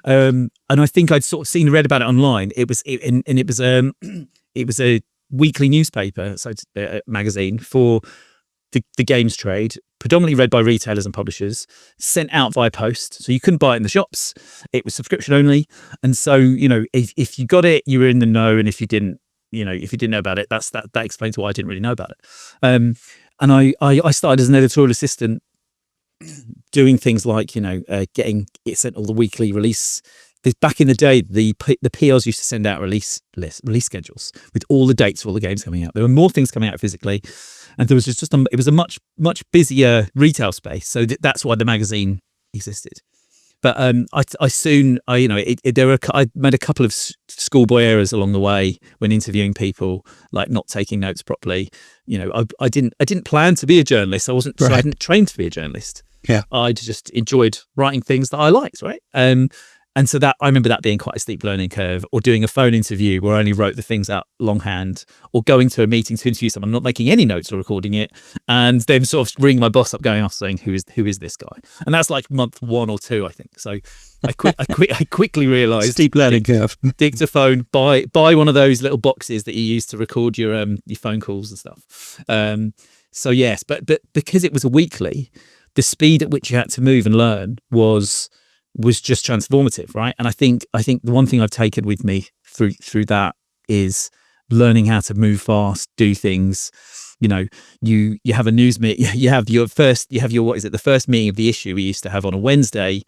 S2: And I think I'd sort of read about it online. It was it was a weekly newspaper, so it's a magazine for the games trade, predominantly read by retailers and publishers, sent out via post. So you couldn't buy it in the shops. It was subscription only. And so, if you got it, you were in the know. And if you didn't know about it, that explains why I didn't really know about it. And I started as an editorial assistant doing things like, getting it sent all the weekly release. Back in the day, the PRs used to send out release schedules with all the dates for all the games coming out. There were more things coming out physically, and there was it was a much busier retail space. So that's why the magazine existed. But I made a couple of schoolboy errors along the way when interviewing people, like not taking notes properly. I didn't plan to be a journalist. I wasn't. Right. So I hadn't trained to be a journalist.
S1: Yeah,
S2: I just enjoyed writing things that I liked. Right. And so I remember that being quite a steep learning curve, or doing a phone interview where I only wrote the things out longhand, or going to a meeting to interview someone, not making any notes or recording it, and then sort of ringing my boss up, going off saying, who is this guy? And that's like month 1 or 2, I think. So I quickly realised,
S1: steep learning curve.
S2: Dictaphone, buy one of those little boxes that you use to record your phone calls and stuff. So yes, but because it was a weekly, the speed at which you had to move and learn was just transformative, right? And I think the one thing I've taken with me through that is learning how to move fast, do things. You have a news meeting, you have your the first meeting of the issue we used to have on a Wednesday,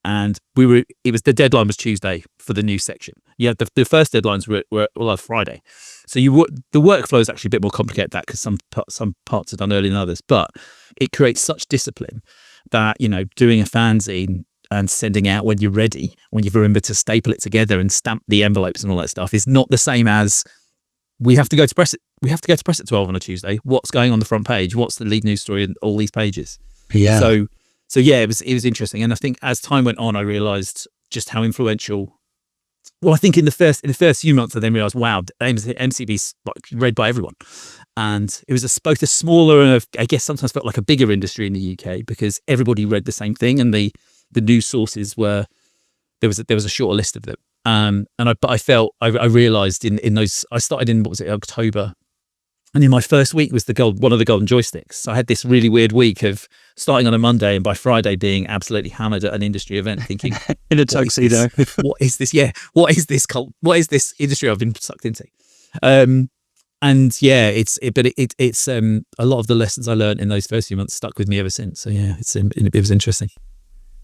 S2: and the deadline was Tuesday for the news section. Yeah, the first deadlines were all Friday. So the workflow is actually a bit more complicated that, because some parts are done earlier than others, but it creates such discipline that doing a fanzine and sending out when you're ready, when you've remembered to staple it together and stamp the envelopes and all that stuff, is not the same as we have to go to press it. We have to go to press at 12 on a Tuesday. What's going on the front page? What's the lead news story in all these pages?
S1: Yeah.
S2: So yeah, it was interesting. And I think as time went on, I realized just how influential. Well, I think in the first few months, I then realized, wow, MCV's like read by everyone. And it was both a smaller and I guess sometimes felt like a bigger industry in the UK, because everybody read the same thing, and the news sources there was a shorter list of them. But I realized in those, I started in, October, and in my first week was one of the golden joysticks. So I had this really weird week of starting on a Monday, and by Friday being absolutely hammered at an industry event, thinking
S1: in a tuxedo,
S2: what is this? Yeah, what is this cult? What is this industry I've been sucked into? And yeah, it's a lot of the lessons I learned in those first few months stuck with me ever since. So yeah, it was interesting.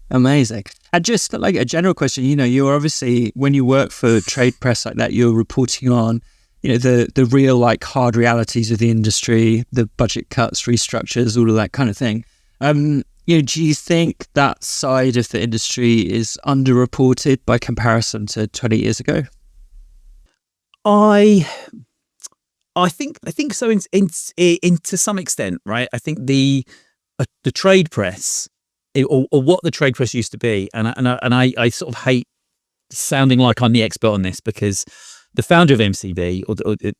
S1: Amazing. And just like a general question, you're obviously, when you work for trade press like that, you're reporting on, the real like hard realities of the industry, the budget cuts, restructures, all of that kind of thing. Do you think that side of the industry is underreported by comparison to 20 years ago?
S2: I think so in to some extent, right? I think the trade press, or what the trade press used to be, and I sort of hate sounding like I'm the expert on this, because the founder of MCV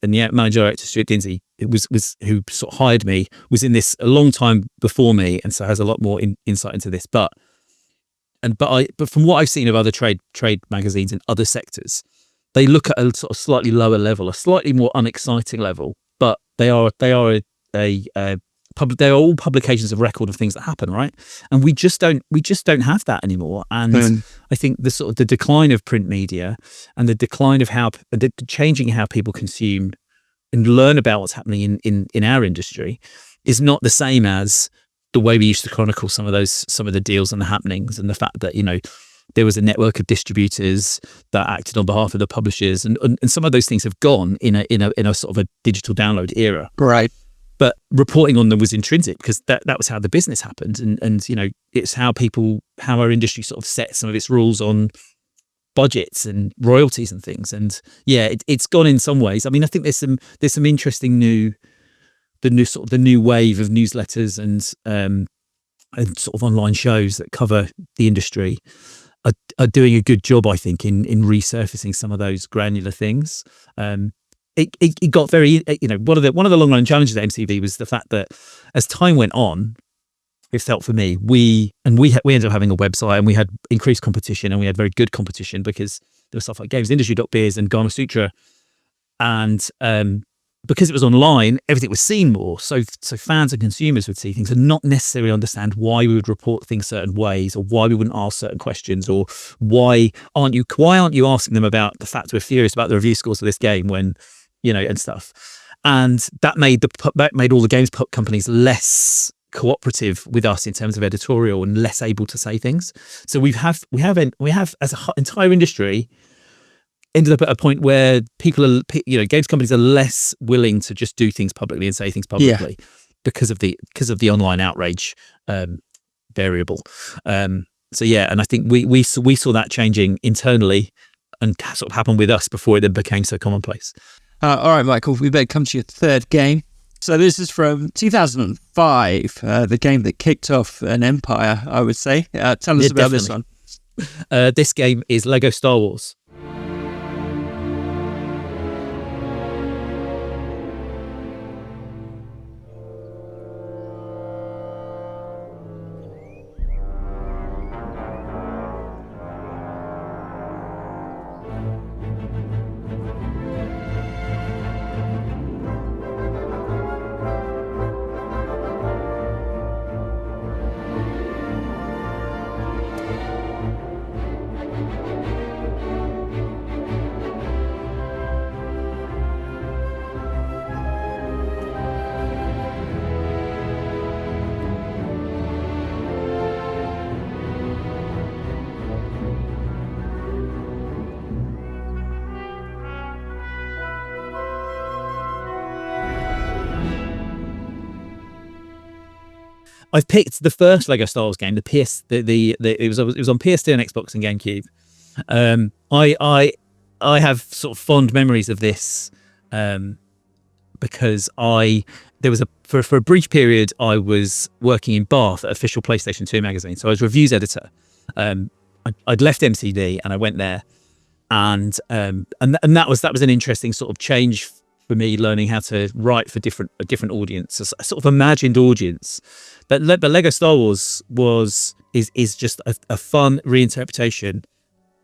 S2: and the managing director, Stuart Dinsey, who sort of hired me, was in this a long time before me, and so has a lot more insight into this. But from what I've seen of other trade magazines in other sectors, they look at a sort of slightly lower level, a slightly more unexciting level, but they are all publications of record of things that happen, right? And we just don't have that anymore. And I think the decline of print media, and the decline of the changing how people consume and learn about what's happening in our industry, is not the same as the way we used to chronicle some of the deals and the happenings, and the fact that there was a network of distributors that acted on behalf of the publishers, and some of those things have gone in a sort of a digital download era,
S1: right?
S2: But reporting on them was intrinsic, because that was how the business happened, and it's how our industry sort of set some of its rules on budgets and royalties and things. And yeah, it's gone in some ways. I mean, I think there's some interesting new wave of newsletters and sort of online shows that cover the industry are doing a good job, I think, in resurfacing some of those granular things. it got very, one of the long run challenges at MCV was the fact that as time went on, it felt for me, we ended up having a website, and we had increased competition, and we had very good competition because there was stuff like gamesindustry.biz and Gama Sutra, and because it was online, everything was seen more. So fans and consumers would see things and not necessarily understand why we would report things certain ways, or why we wouldn't ask certain questions, or why aren't you asking them about the fact we're furious about the review scores of this game when, and stuff. And that made all the games companies less cooperative with us in terms of editorial and less able to say things. So we have as an entire industry ended up at a point where games companies are less willing to just do things publicly and say things publicly because of the online outrage variable. And I think we saw that changing internally and sort of happened with us before it then became so commonplace.
S1: All right, Michael, we better come to your third game. So this is from 2005, the game that kicked off an empire, I would say. Tell us about this one.
S2: This game is Lego Star Wars. I've picked the first Lego Star Wars game, it was on PS2 and Xbox and GameCube. I have sort of fond memories of this because for a brief period I was working in Bath at Official PlayStation 2 magazine, so I was reviews editor. I'd left MCD and I went there, and that was an interesting sort of change for me, learning how to write for a different audience, a sort of imagined audience. But Lego Star Wars is just a fun reinterpretation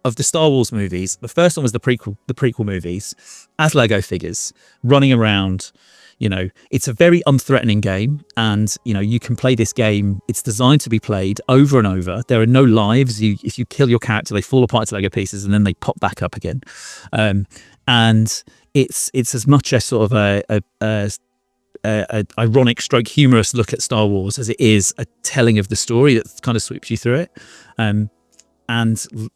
S2: of the Star Wars movies. The first one was the prequel movies as Lego figures running around. It's a very unthreatening game, and you can play this game. It's designed to be played over and over. There are no lives. If you kill your character, they fall apart to Lego pieces and then they pop back up again. And it's as much a sort of a ironic stroke humorous look at Star Wars as it is a telling of the story that kind of sweeps you through it. And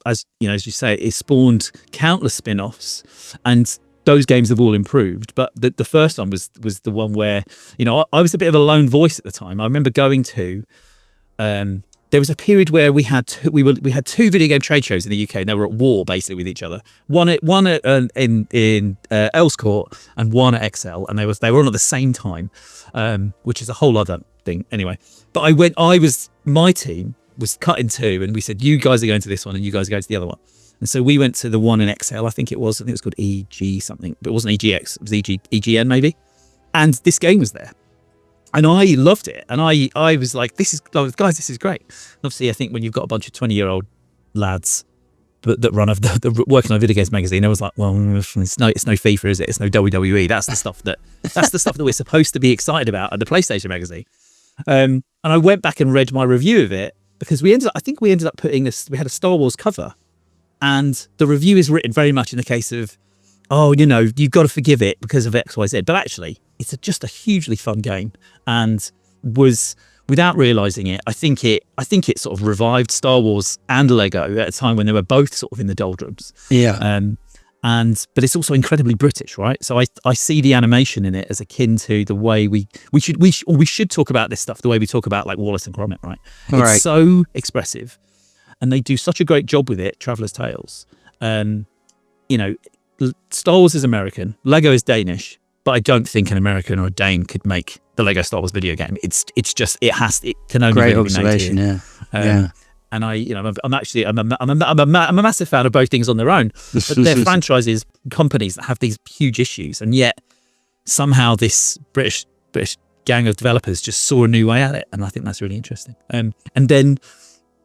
S2: as you say, it spawned countless spin-offs, and those games have all improved. But the first one was the one where I was a bit of a lone voice at the time. I remember going to there was a period where we had two video game trade shows in the UK, and they were at war basically with each other. One in Earls Court and one at XL, and they were on at the same time, which is a whole other thing anyway. But my team was cut in two, and we said, you guys are going to this one and you guys are going to the other one. And so we went to the one in XL. I think it was called EG something, but it wasn't EGX, it was EGN maybe. And this game was there. And I loved it. And I was like, this is great. And obviously, I think when you've got a bunch of 20-year-old lads that run the working on a video games magazine, I was like, well, it's no FIFA, is it? It's no WWE. That's the stuff that we're supposed to be excited about at the PlayStation magazine. And I went back and read my review of it, because we ended up putting this. We had a Star Wars cover, and the review is written very much in the case of, you've got to forgive it because of X, Y, Z. But actually, it's just a hugely fun game, and was, without realizing it, I think it sort of revived Star Wars and Lego at a time when they were both sort of in the doldrums.
S1: Yeah.
S2: But it's also incredibly British, right? So I see the animation in it as akin to the way we should talk about this stuff the way we talk about like Wallace and Gromit, right? It's so expressive, and they do such a great job with it. Traveller's Tales, Star Wars is American, Lego is Danish, but I don't think an American or a Dane could make the Lego Star Wars video game. It can only
S1: great
S2: really
S1: observation,
S2: be made here.
S1: yeah.
S2: And I'm a massive fan of both things on their own. But their franchises companies that have these huge issues, and yet somehow this British gang of developers just saw a new way at it, and I think that's really interesting. And then,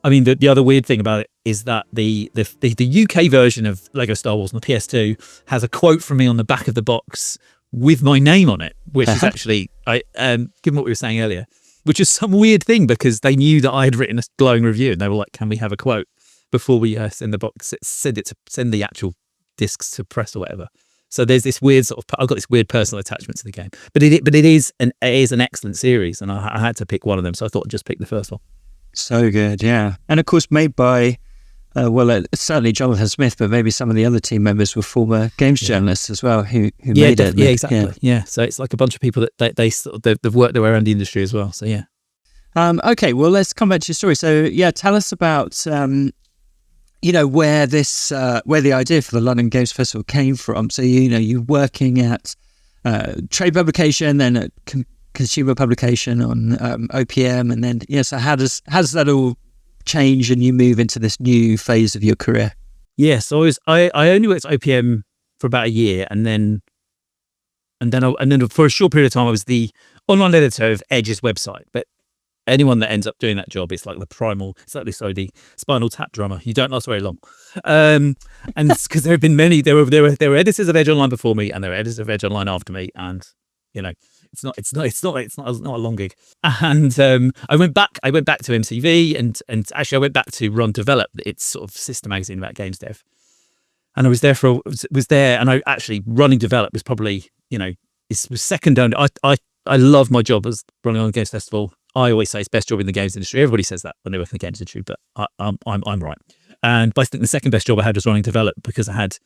S2: I mean, the other weird thing about it is that the UK version of Lego Star Wars on the PS2 has a quote from me on the back of the box with my name on it, which is actually, given what we were saying earlier, which is some weird thing because they knew that I had written a glowing review, and they were like, "Can we have a quote before we send the actual discs to press or whatever?" So there's this weird I've got this weird personal attachment to the game, but it is an excellent series, and I had to pick one of them, so I thought I'd just pick the first one.
S1: So good, yeah. And of course made by, certainly Jonathan Smith, but maybe some of the other team members were former games journalists as well who made it.
S2: Yeah, exactly. Yeah, so it's like a bunch of people that they've worked their way around the industry as well, so yeah.
S1: Okay, well, let's come back to your story. So yeah, tell us about where the idea for the London Games Festival came from. So you're working at trade publication, then at consumer publication on OPM, and then so how does that all change and you move into this new phase of your career?
S2: Yeah, so I only worked at OPM for about a year, and then for a short period of time I was the online editor of Edge's website. But anyone that ends up doing that job, it's like the Spinal Tap drummer. You don't last very long, and because there have been many. There were editors of Edge Online before me, and there were editors of Edge Online after me, and it's not a long gig. And I went back to MCV, and actually I went back to run Develop. It's sort of sister magazine about games dev, and I was there, and I actually running Develop was probably it was second only. I love my job as running on the Games Festival. I always say it's best job in the games industry. Everybody says that when they work in the games industry, but I'm right. And I think the second best job I had was running Develop, because I had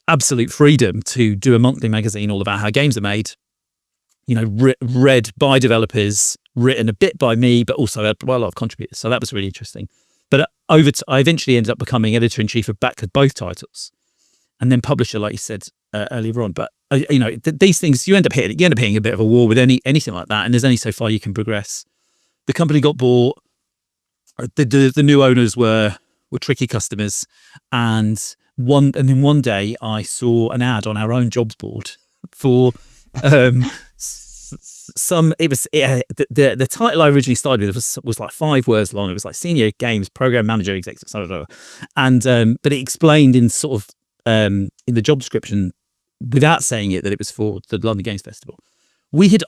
S2: absolute freedom to do a monthly magazine all about how games are made. Read by developers, written a bit by me, but also a lot of contributors. So that was really interesting. But I eventually ended up becoming editor-in-chief of both titles, and then publisher, like you said earlier on. But these things, you end up hitting a bit of a wall with anything like that, and there's only so far you can progress. The company got bought. The new owners were tricky customers, and then one day I saw an ad on our own jobs board for the title I originally started with was like 5 words long. It was like senior games program manager executive, and but it explained in sort of in the job description, without saying it, that it was for the London Games Festival.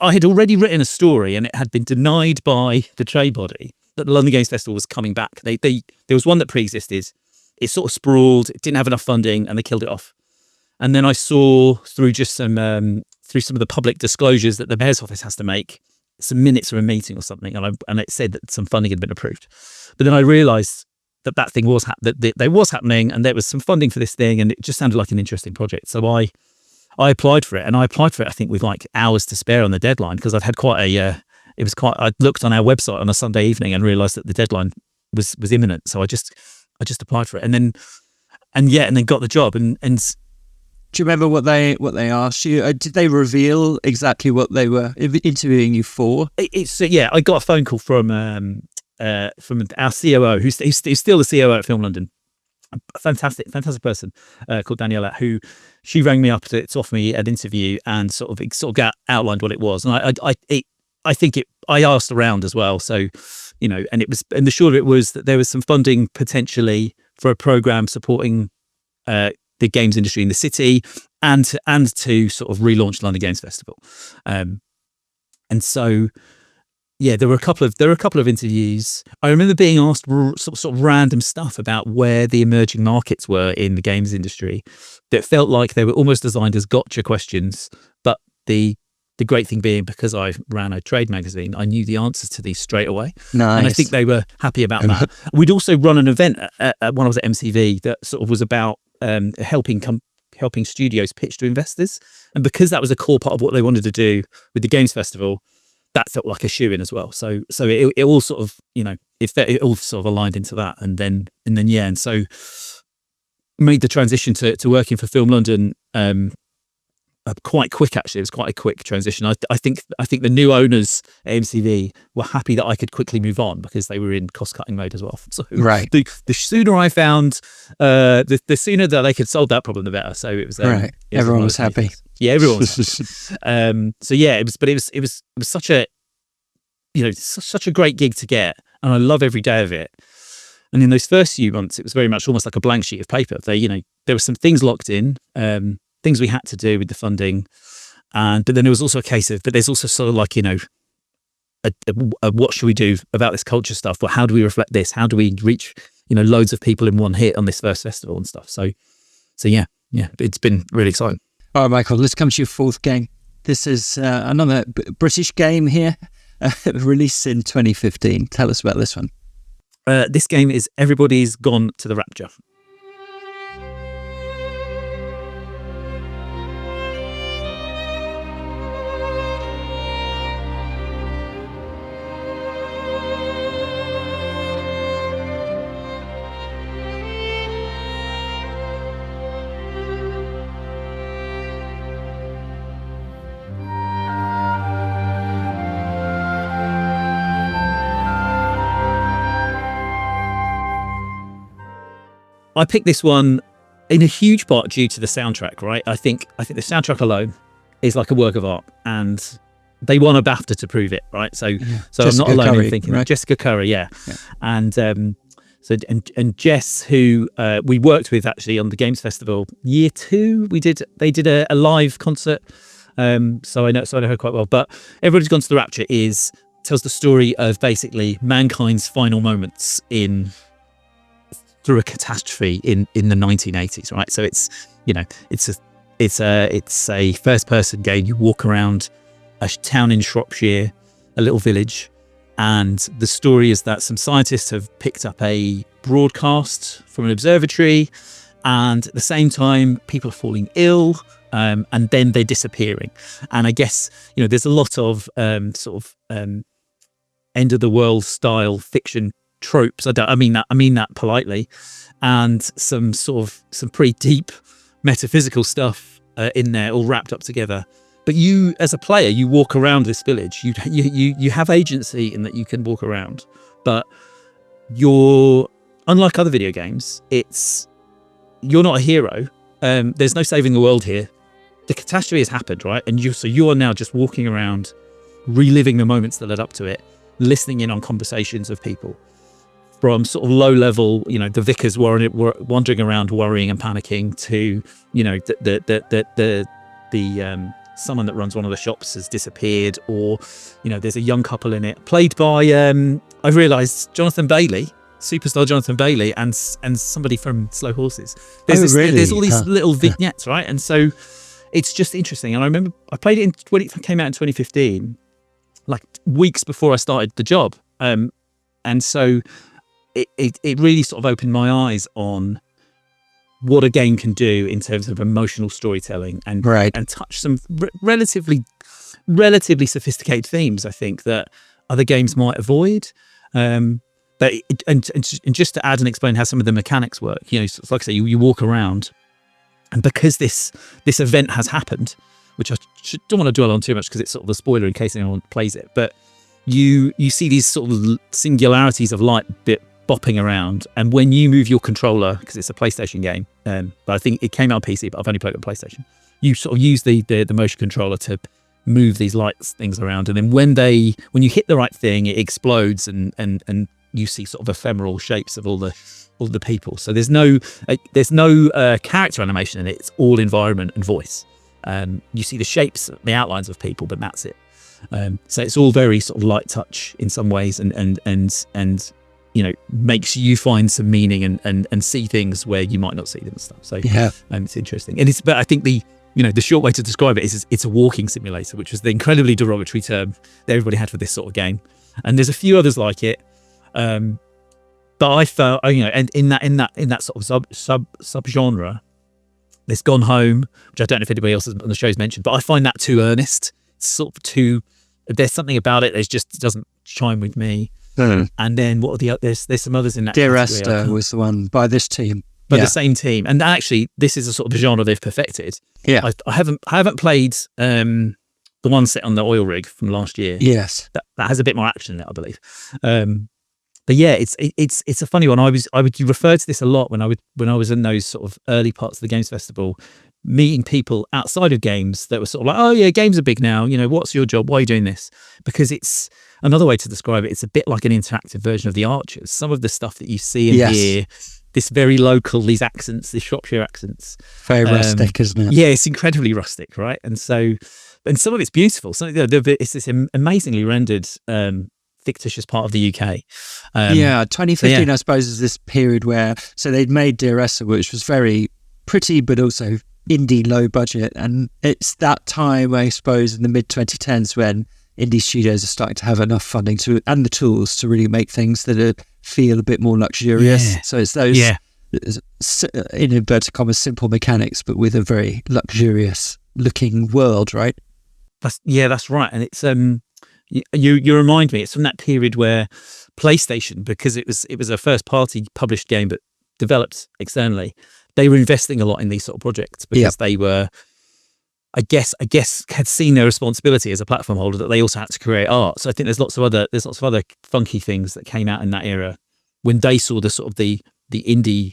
S2: I had already written a story, and it had been denied by the trade body that the London Games Festival was coming back. There was one that pre-existed. It sort of sprawled. It didn't have enough funding, and they killed it off. And then I saw through some of the public disclosures that the mayor's office has to make, some minutes from a meeting or something, and it said that some funding had been approved. But then I realised that thing was that there was happening, and there was some funding for this thing, and it just sounded like an interesting project. So I applied for it, and I think with like hours to spare on the deadline, because I'd had I looked on our website on a Sunday evening and realised that the deadline was imminent. So I just applied for it, and then got the job. And
S1: do you remember what they asked you? Did they reveal exactly what they were interviewing you for?
S2: I got a phone call from our COO, who's still the COO at Film London. A fantastic person called Daniela, who she rang me up to offer me an interview, and sort of outlined what it was. And I asked around as well. So, and the short of it was that there was some funding potentially for a program supporting the games industry in the city, and to sort of relaunch London Games Festival. And so, yeah, there were a couple of interviews. I remember being asked sort of random stuff about where the emerging markets were in the games industry that felt like they were almost designed as gotcha questions. But the great thing being, because I ran a trade magazine, I knew the answers to these straight away.
S1: Nice.
S2: And I think they were happy about that. We'd also run an event when I was at MCV that sort of was about helping studios pitch to investors. And because that was a core part of what they wanted to do with the Games Festival, that felt like a shoe-in as well. So it all sort of, it all sort of aligned into that. And then and so made the transition to working for Film London quite quick. Actually, it was quite a quick transition. I think the new owners at MCV were happy that I could quickly move on because they were in cost cutting mode as well. So
S1: Right.
S2: the sooner I found, the sooner that they could solve that problem, the better. So it was
S1: Right. Everyone was happy.
S2: Yeah, everyone was happy. So yeah, it was such a, such a great gig to get, and I love every day of it. And in those first few months, it was very much almost like a blank sheet of paper. There were some things locked in, things we had to do with the funding, but then there was also a case of, but there's also sort of like, a what should we do about this culture stuff? Well, how do we reflect this? How do we reach, loads of people in one hit on this first festival and stuff? So yeah, it's been really exciting.
S1: All right, Michael, let's come to your fourth game. This is another British game here, released in 2015. Tell us about this one.
S2: This game is Everybody's Gone to the Rapture. I picked this one in a huge part due to the soundtrack, right? I think the soundtrack alone is like a work of art, and they won a BAFTA to prove it, right? So
S1: Jessica
S2: I'm not alone
S1: Curry,
S2: in thinking
S1: right?
S2: that. Jessica Curry, yeah. And and Jess, who we worked with actually on the Games Festival year 2, they did a live concert. So I know her quite well. But Everybody's Gone to the Rapture tells the story of basically mankind's final moments through a catastrophe in the 1980s, right? So it's a first person game. You walk around a town in Shropshire, a little village, and the story is that some scientists have picked up a broadcast from an observatory, and at the same time people are falling ill, and then they're disappearing. And I guess there's a lot of end of the world style fiction tropes. I mean that politely, and some pretty deep metaphysical stuff in there, all wrapped up together. But you, as a player, you walk around this village. You have agency in that you can walk around, but you're, unlike other video games, you're not a hero. There's no saving the world here. The catastrophe has happened, right? And you are now just walking around, reliving the moments that led up to it, listening in on conversations of people. From sort of low level, the vicars wandering around worrying and panicking, to the someone that runs one of the shops has disappeared, or there's a young couple in it played by I've realised Jonathan Bailey, superstar Jonathan Bailey, and somebody from Slow Horses. There's all these little vignettes, right? And so it's just interesting. And I remember I played it it came out in 2015, like weeks before I started the job, and so. It really sort of opened my eyes on what a game can do in terms of emotional storytelling and touch some relatively sophisticated themes, I think, that other games might avoid. But just to add and explain how some of the mechanics work, like I say, you walk around, and because this event has happened, which I don't want to dwell on too much because it's sort of a spoiler in case anyone plays it, but you see these sort of singularities of light bopping around, and when you move your controller, because it's a PlayStation game, but I think it came out on PC, but I've only played it on PlayStation, you sort of use the motion controller to move these lights things around, and then when you hit the right thing, it explodes, and you see sort of ephemeral shapes of all the people. So there's no character animation in it. It's all environment and voice. You see the shapes, the outlines of people, but that's it. So it's all very sort of light touch in some ways, and makes you find some meaning and see things where you might not see them and stuff. So it's interesting. But I think the short way to describe it is it's a walking simulator, which was the incredibly derogatory term that everybody had for this sort of game. And there's a few others like it. But I felt, and in that sort of sub genre, there's Gone Home, which I don't know if anybody else on the show's mentioned, but I find that too earnest. It's sort of too, there's something about it that just doesn't chime with me. And then what are there's some others in that
S1: Dear
S2: category.
S1: Esther was the one by this team.
S2: by the same team. And actually, this is a sort of genre they've perfected.
S1: Yeah.
S2: I haven't played the one set on the oil rig from last year.
S1: Yes.
S2: That has a bit more action in it, I believe. But yeah, it's a funny one. I would refer to this a lot when I was in those sort of early parts of the Games Festival, meeting people outside of games that were sort of like, oh yeah, games are big now. You know, what's your job? Why are you doing this? Because it's another way to describe it. It's a bit like an interactive version of the Archers. Some of the stuff that you see and hear, this very local, these accents, these Shropshire accents,
S1: very rustic, isn't it?
S2: Yeah, it's incredibly rustic, right? And so, and some of it's beautiful. So it's this amazingly rendered, fictitious part of the UK.
S1: 2015, I suppose, is this period where they'd made Dear Esther, which was very pretty, but also indie, low budget, and it's that time, I suppose, in the mid 2010s when indie studios are starting to have enough funding and the tools to really make things that feel a bit more luxurious. So it's those, in inverted commas, simple mechanics, but with a very luxurious looking world, right?
S2: That's right. And it's you remind me, it's from that period where PlayStation, because it was a first party published game but developed externally, they were investing a lot in these sort of projects because they were, I guess had seen their responsibility as a platform holder that they also had to create art. So I think there's lots of other funky things that came out in that era when they saw the sort of the indie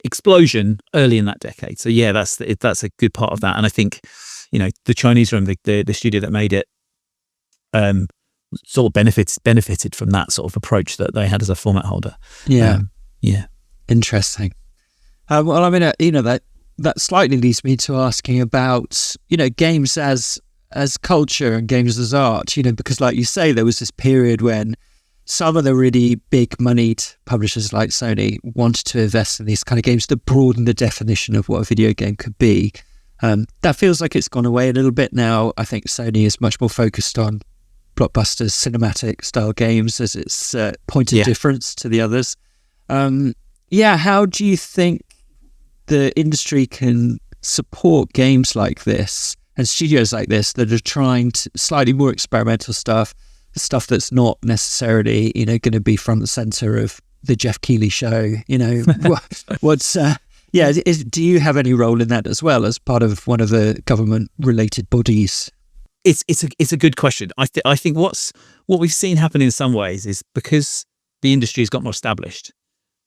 S2: explosion early in that decade. So yeah, that's a good part of that. And I think, you know, the Chinese Room, the studio that made it, sort of benefited from that sort of approach that they had as a format holder.
S1: Interesting. Well, I mean, you know, that slightly leads me to asking about, you know, games as culture and games as art, you know, because like you say, there was this period when some of the really big moneyed publishers like Sony wanted to invest in these kind of games that broaden the definition of what a video game could be. That feels like it's gone away a little bit now. I think Sony is much more focused on blockbusters, cinematic style games as its point of difference to the others. How do you think the industry can support games like this and studios like this that are trying to slightly more experimental stuff that's not necessarily, you know, going to be front and center of the Jeff Keighley show, you know? Do you have any role in that as well as part of one of the government related bodies?
S2: It's a good question. I think what we've seen happen in some ways is because the industry has got more established,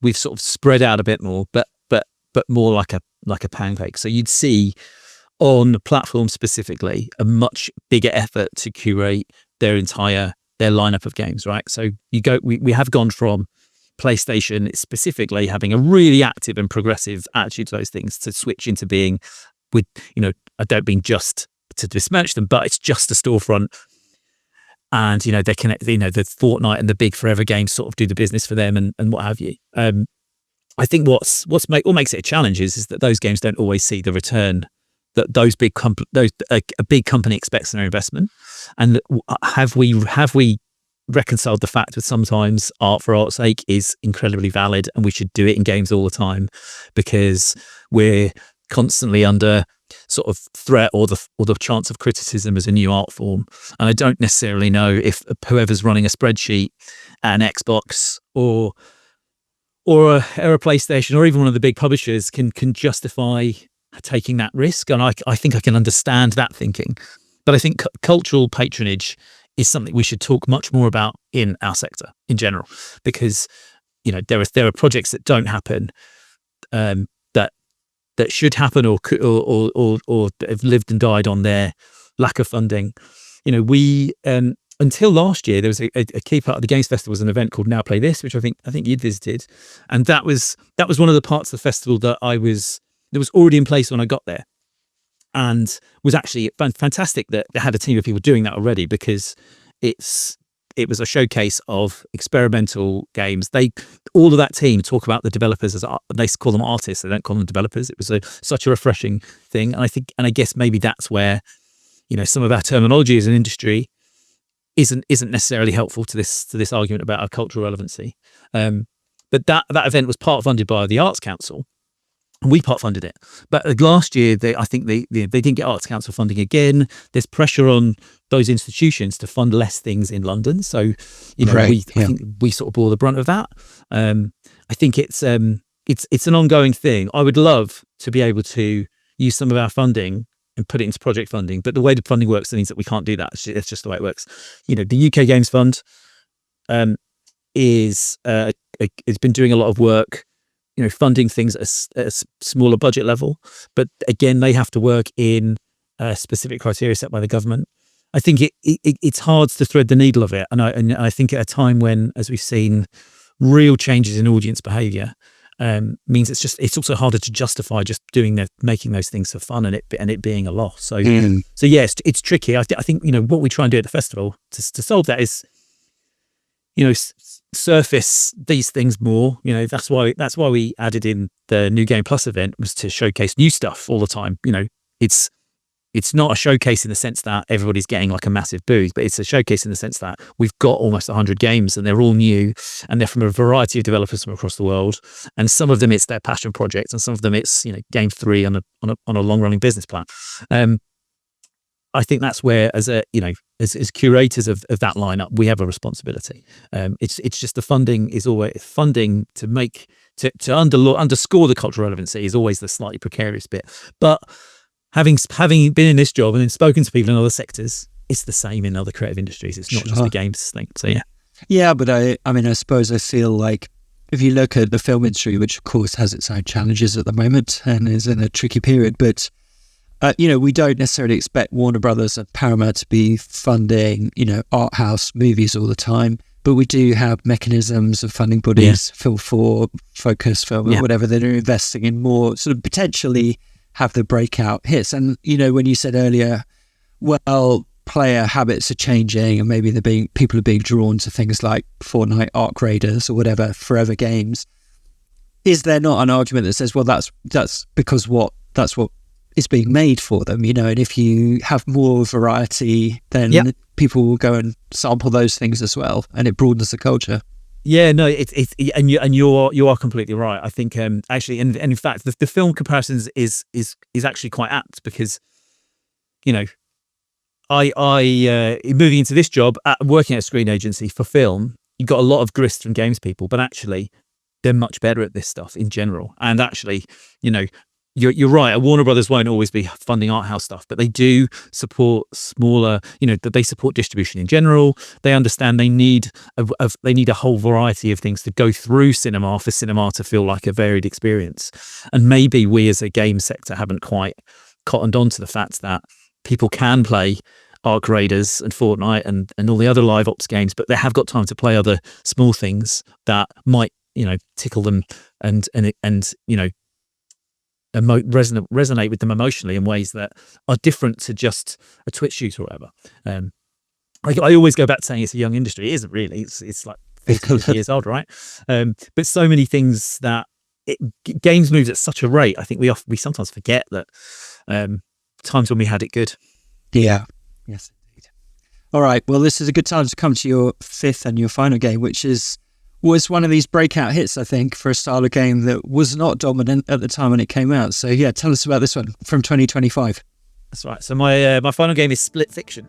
S2: we've sort of spread out a bit more, but more like a pancake. So you'd see on platforms specifically a much bigger effort to curate their lineup of games, right? So we have gone from PlayStation specifically having a really active and progressive attitude to those things to switch into being, with, you know, I don't mean just to besmirch them, but it's just a storefront. And, you know, they connect, you know, the Fortnite and the big forever games sort of do the business for them and what have you. I think what makes it a challenge is that those games don't always see the return that a big company expects in their investment. And have we reconciled the fact that sometimes art for art's sake is incredibly valid and we should do it in games all the time because we're constantly under sort of threat or the chance of criticism as a new art form. And I don't necessarily know if whoever's running a spreadsheet at an Xbox or a PlayStation or even one of the big publishers can justify taking that risk. And I think I can understand that thinking. But I think cultural patronage is something we should talk much more about in our sector in general, because, you know, there are projects that don't happen that should happen or have lived and died on their lack of funding. You know, we until last year there was a key part of the Games Festival was an event called Now Play This, which I think you'd visited, and that was one of the parts of the festival that was already in place when I got there, and was actually fantastic that they had a team of people doing that already, because it was a showcase of experimental games. All of that team talk about the developers as they call them artists. They don't call them developers. It was such a refreshing thing. And I guess maybe that's where, you know, some of our terminology as an industry isn't necessarily helpful to this argument about our cultural relevancy. But that event was part funded by the Arts Council. And we part funded it. But last year, I think they didn't get Arts Council funding again. There's pressure on those institutions to fund less things in London. So, you know, I think we sort of bore the brunt of that. I think it's it's an ongoing thing. I would love to be able to use some of our funding and put it into project funding, but the way the funding works means that we can't do that. It's just the way it works. The UK Games Fund it's been doing a lot of work, funding things at a smaller budget level, but again, they have to work in specific criteria set by the government. I think it's hard to thread the needle of it, and I think at a time when, as we've seen, real changes in audience behaviour means it's also harder to justify just making those things for fun and it being a loss. So yes, it's tricky. I think what we try and do at the festival to solve that is surface these things more. That's why we added in the New Game Plus event, was to showcase new stuff all the time. It's not a showcase in the sense that everybody's getting like a massive booth, but it's a showcase in the sense that we've got almost 100 games and they're all new and they're from a variety of developers from across the world. And some of them it's their passion projects, and some of them it's game 3 on a long running business plan. I think that's where, as curators of that lineup, we have a responsibility. It's just the funding is always funding to underscore the cultural relevancy is always the slightly precarious bit, but having been in this job and then spoken to people in other sectors, it's the same in other creative industries. It's not just a games thing. So
S1: yeah, but I suppose I feel like if you look at the film industry, which of course has its own challenges at the moment and is in a tricky period, but we don't necessarily expect Warner Brothers and Paramount to be funding art house movies all the time, but we do have mechanisms of funding bodies, Film 4, Focus Film, or whatever, that are investing in more sort of potentially have the breakout hits. And when you said earlier, well, player habits are changing and maybe people are being drawn to things like Fortnite, Arc Raiders, or whatever, Forever Games, is there not an argument that says, well, that's because that's what is being made for them, and if you have more variety, then people will go and sample those things as well, and it broadens the culture.
S2: Yeah, no, you are completely right. I think actually, and in fact, the film comparisons is actually quite apt, because I moving into this job, working at a screen agency for film, you got a lot of grist from games people, but actually they're much better at this stuff in general. And actually, You're right. Warner Brothers won't always be funding art house stuff, but they do support smaller. They support distribution in general. They understand they need a whole variety of things to go through cinema for cinema to feel like a varied experience. And maybe we as a game sector haven't quite cottoned on to the fact that people can play Arc Raiders and Fortnite and all the other live ops games, but they have got time to play other small things that might tickle them and resonate with them emotionally in ways that are different to just a Twitch shoot or whatever. I always go back to saying it's a young industry. It isn't really. It's like 50 years old, right? But so many things that games moves at such a rate. I think we sometimes forget that times when we had it good.
S1: Yeah. Yes, indeed. All right. Well, this is a good time to come to your fifth and your final game, which was one of these breakout hits, I think, for a style of game that was not dominant at the time when it came out. So yeah, tell us about this one from 2025.
S2: That's right. So my final game is Split Fiction.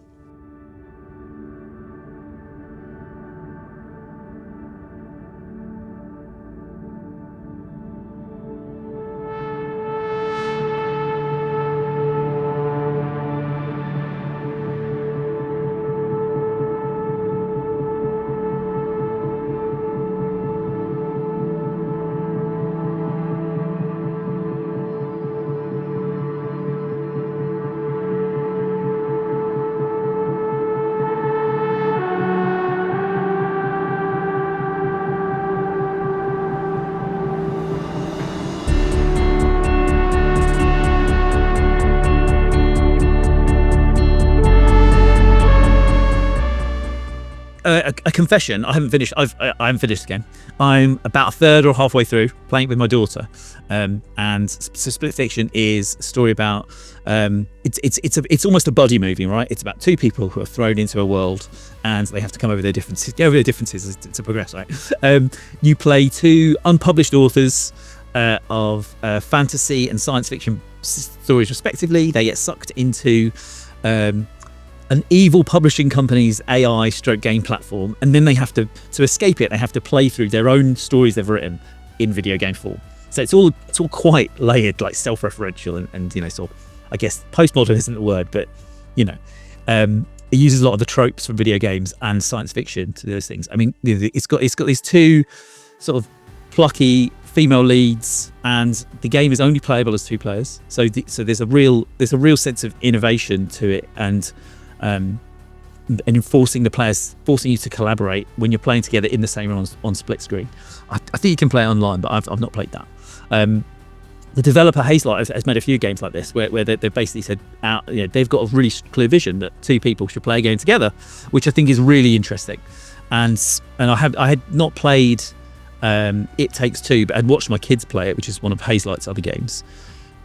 S2: A confession: I haven't finished. I haven't finished the game. I'm about a third or halfway through playing it with my daughter, and so Split Fiction is a story about. It's almost a buddy movie, right? It's about two people who are thrown into a world, and they have to come over their differences to progress. Right? You play two unpublished authors of fantasy and science fiction stories, respectively. They get sucked into an evil publishing company's AI stroke game platform, and then they have to escape it, they have to play through their own stories they've written in video game form. So it's all quite layered, like self-referential and sort of, I guess postmodern isn't the word, but it uses a lot of the tropes from video games and science fiction to those things. I mean, it's got these two sort of plucky female leads, and the game is only playable as 2 players. So there's a real sense of innovation to it, and enforcing you to collaborate when you're playing together in the same room on split screen. I think you can play it online, but I've not played that. The developer Hazelight has made a few games like this where they've basically said they've got a really clear vision that 2 people should play a game together, which I think is really interesting. And I had not played It Takes Two, but I'd watched my kids play it, which is one of Hazelight's other games,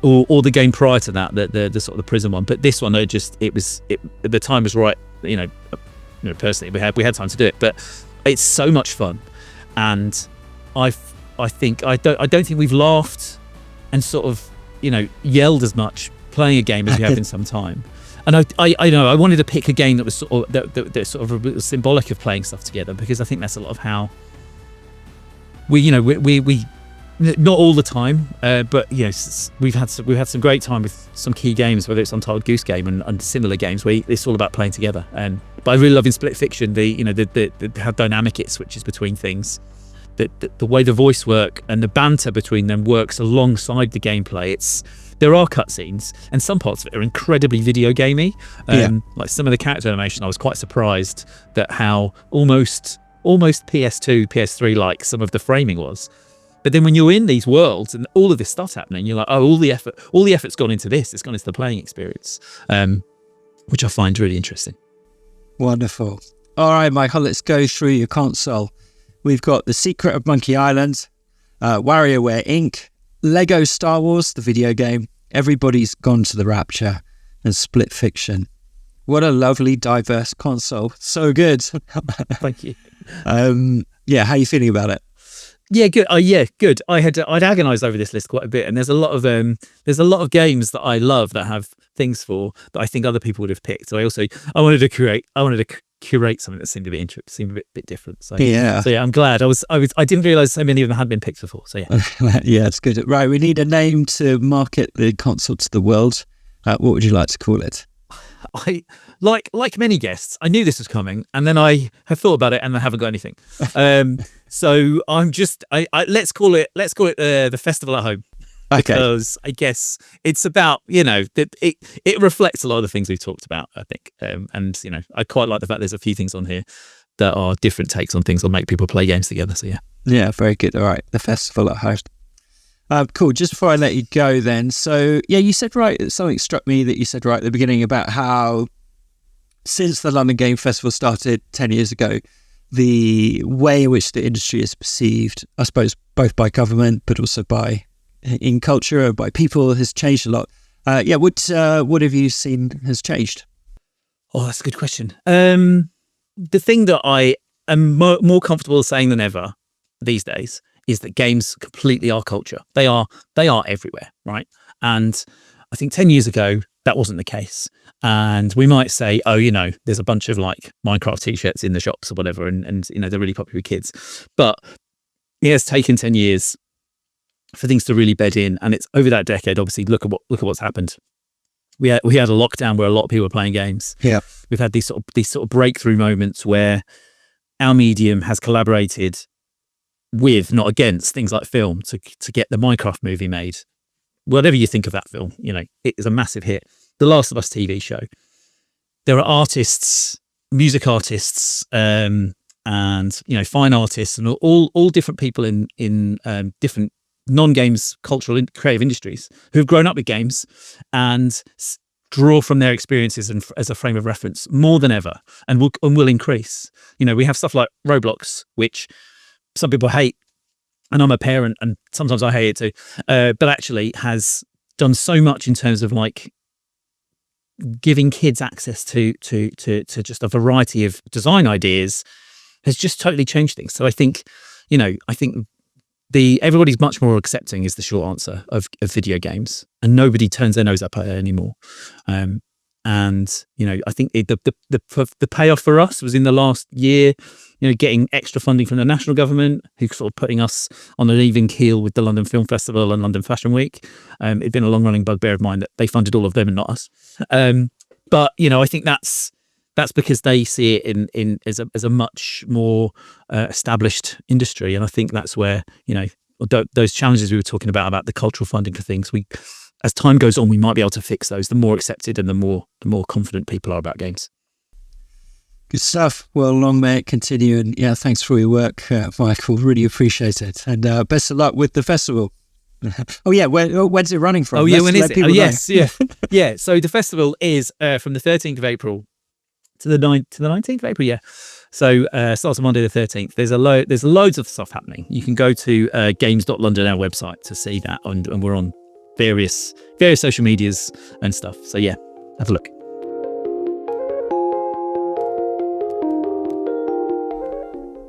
S2: or the game prior to that, the sort of the prison one. But this one, the time was right. Personally, we had time to do it, but it's so much fun, and I don't think we've laughed and sort of yelled as much playing a game as we have in some time. And I wanted to pick a game that was sort of that sort of symbolic of playing stuff together, because I think that's a lot of how we not all the time, but we've had some great time with some key games, whether it's Untitled Goose Game and similar games where it's all about playing together. But I really love in Split Fiction how dynamic it switches between things. The way the voice work and the banter between them works alongside the gameplay. There are cutscenes, and some parts of it are incredibly video gamey. Like some of the character animation, I was quite surprised that how almost PS2, PS3 like some of the framing was. But then when you're in these worlds and all of this stuff's happening, you're like, oh, all the effort's gone into this. It's gone into the playing experience, which I find really interesting.
S1: Wonderful. All right, Michael, let's go through your console. We've got The Secret of Monkey Island, WarioWare Inc., Lego Star Wars, the video game, Everybody's Gone to the Rapture, and Split Fiction. What a lovely, diverse console. So good.
S2: Thank you.
S1: How are you feeling about it?
S2: Yeah, good. Good. I'd agonised over this list quite a bit, and there's a lot of games that I love that have things for that I think other people would have picked. So I wanted to curate something that seemed a bit different. So yeah, I'm glad. I didn't realise so many of them had been picked before. So yeah,
S1: yeah, it's good. Right, we need a name to market the console to the world. What would you like to call it?
S2: I like many guests, I knew this was coming, and then I have thought about it, and I haven't got anything. So I'm just let's call it the Festival at Home.
S1: Okay.
S2: Because I guess it's about it reflects a lot of the things we've talked about, I think, and I quite like the fact there's a few things on here that are different takes on things that make people play games together. So
S1: yeah, very good. All right, the Festival at Home. Cool. Just before I let you go, then, so yeah, you said something struck me that you said right at the beginning about how since the London Game Festival started 10 years ago, the way in which the industry is perceived, I suppose, both by government but also in culture and by people, has changed a lot. What have you seen has changed?
S2: Oh, that's a good question. The thing that I am more comfortable saying than ever these days is that games completely are culture. They are everywhere, right? And I think 10 years ago, that wasn't the case. And we might say, there's a bunch of like Minecraft t-shirts in the shops or whatever, and they're really popular with kids. But it has taken 10 years for things to really bed in, and it's over that decade. Obviously, look at what's happened. We had a lockdown where a lot of people were playing games.
S1: Yeah,
S2: we've had these sort of breakthrough moments where our medium has collaborated with, not against, things like film to get the Minecraft movie made. Whatever you think of that film, it is a massive hit. The Last of Us TV show. There are artists, music artists, and fine artists, and all different people in different non-games, cultural and creative industries who've grown up with games and draw from their experiences and as a frame of reference more than ever, and will increase. We have stuff like Roblox, which some people hate, and I'm a parent, and sometimes I hate it too. But actually, has done so much in terms of like giving kids access to just a variety of design ideas, has just totally changed things. So I think everybody's much more accepting is the short answer of video games, and nobody turns their nose up at it anymore. And I think the payoff for us was in the last year. getting extra funding from the national government, who's sort of putting us on an even keel with the London Film Festival and London Fashion Week. It'd been a long-running bugbear of mine that they funded all of them and not us. But I think that's because they see it in as a much more established industry, and I think that's where those challenges we were talking about the cultural funding for things, as time goes on, we might be able to fix those. The more accepted and the more confident people are about games.
S1: Good stuff. Well, long may it continue, and thanks for your work, Michael. Really appreciate it, and best of luck with the festival. When's it running from?
S2: When is it? Yeah. So the festival is from the 13th of April to the 19th of April. Yeah. So starts on Monday the 13th. There's loads of stuff happening. You can go to games.london, our website, to see that, and we're on various social medias and stuff. So yeah, have a look.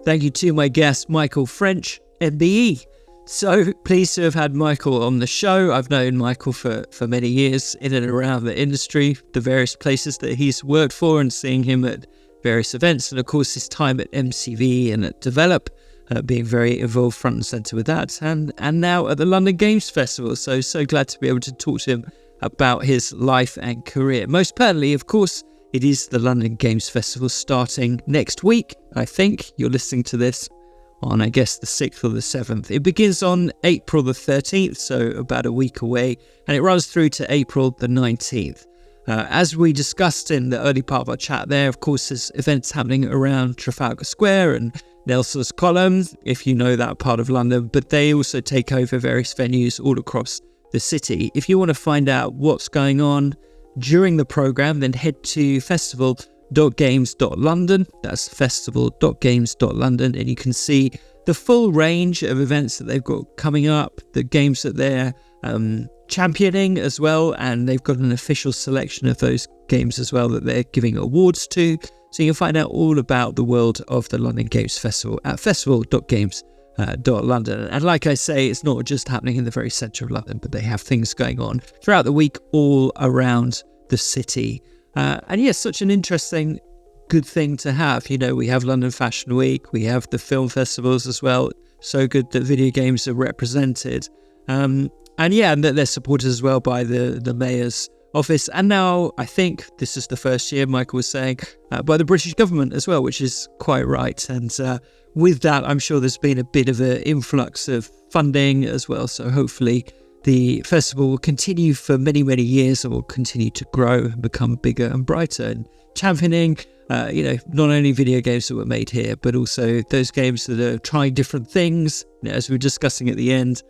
S1: Thank you to my guest, Michael French, MBE. So pleased to have had Michael on the show. I've known Michael for many years in and around the industry, the various places that he's worked for, and seeing him at various events, and of course his time at MCV and at Develop, being very involved front and centre with that, and now at the London Games Festival. So glad to be able to talk to him about his life and career. Most pertinently, of course, it is the London Games Festival starting next week. I think you're listening to this on, I guess, the 6th or the 7th. It begins on April the 13th, so about a week away, and it runs through to April the 19th. As we discussed in the early part of our chat there, of course, there's events happening around Trafalgar Square and Nelson's Column, if you know that part of London, but they also take over various venues all across the city. If you want to find out what's going on during the programme, then head to festival.games.london. That's festival.games.london, and you can see the full range of events that they've got coming up, the games that they're championing as well, and they've got an official selection of those games as well that they're giving awards to. So you can find out all about the world of the London Games Festival at festival.games.london. And like I say, it's not just happening in the very centre of London, but they have things going on throughout the week all around the city. Such an interesting, good thing to have. We have London Fashion Week, we have the film festivals as well. So good that video games are represented. And that they're supported as well by the Mayor's Office. And now, I think this is the first year, Michael was saying, by the British government as well, which is quite right. And with that, I'm sure there's been a bit of an influx of funding as well. So hopefully the festival will continue for many, many years, and will continue to grow and become bigger and brighter, and championing, not only video games that were made here, but also those games that are trying different things, as we were discussing at the end,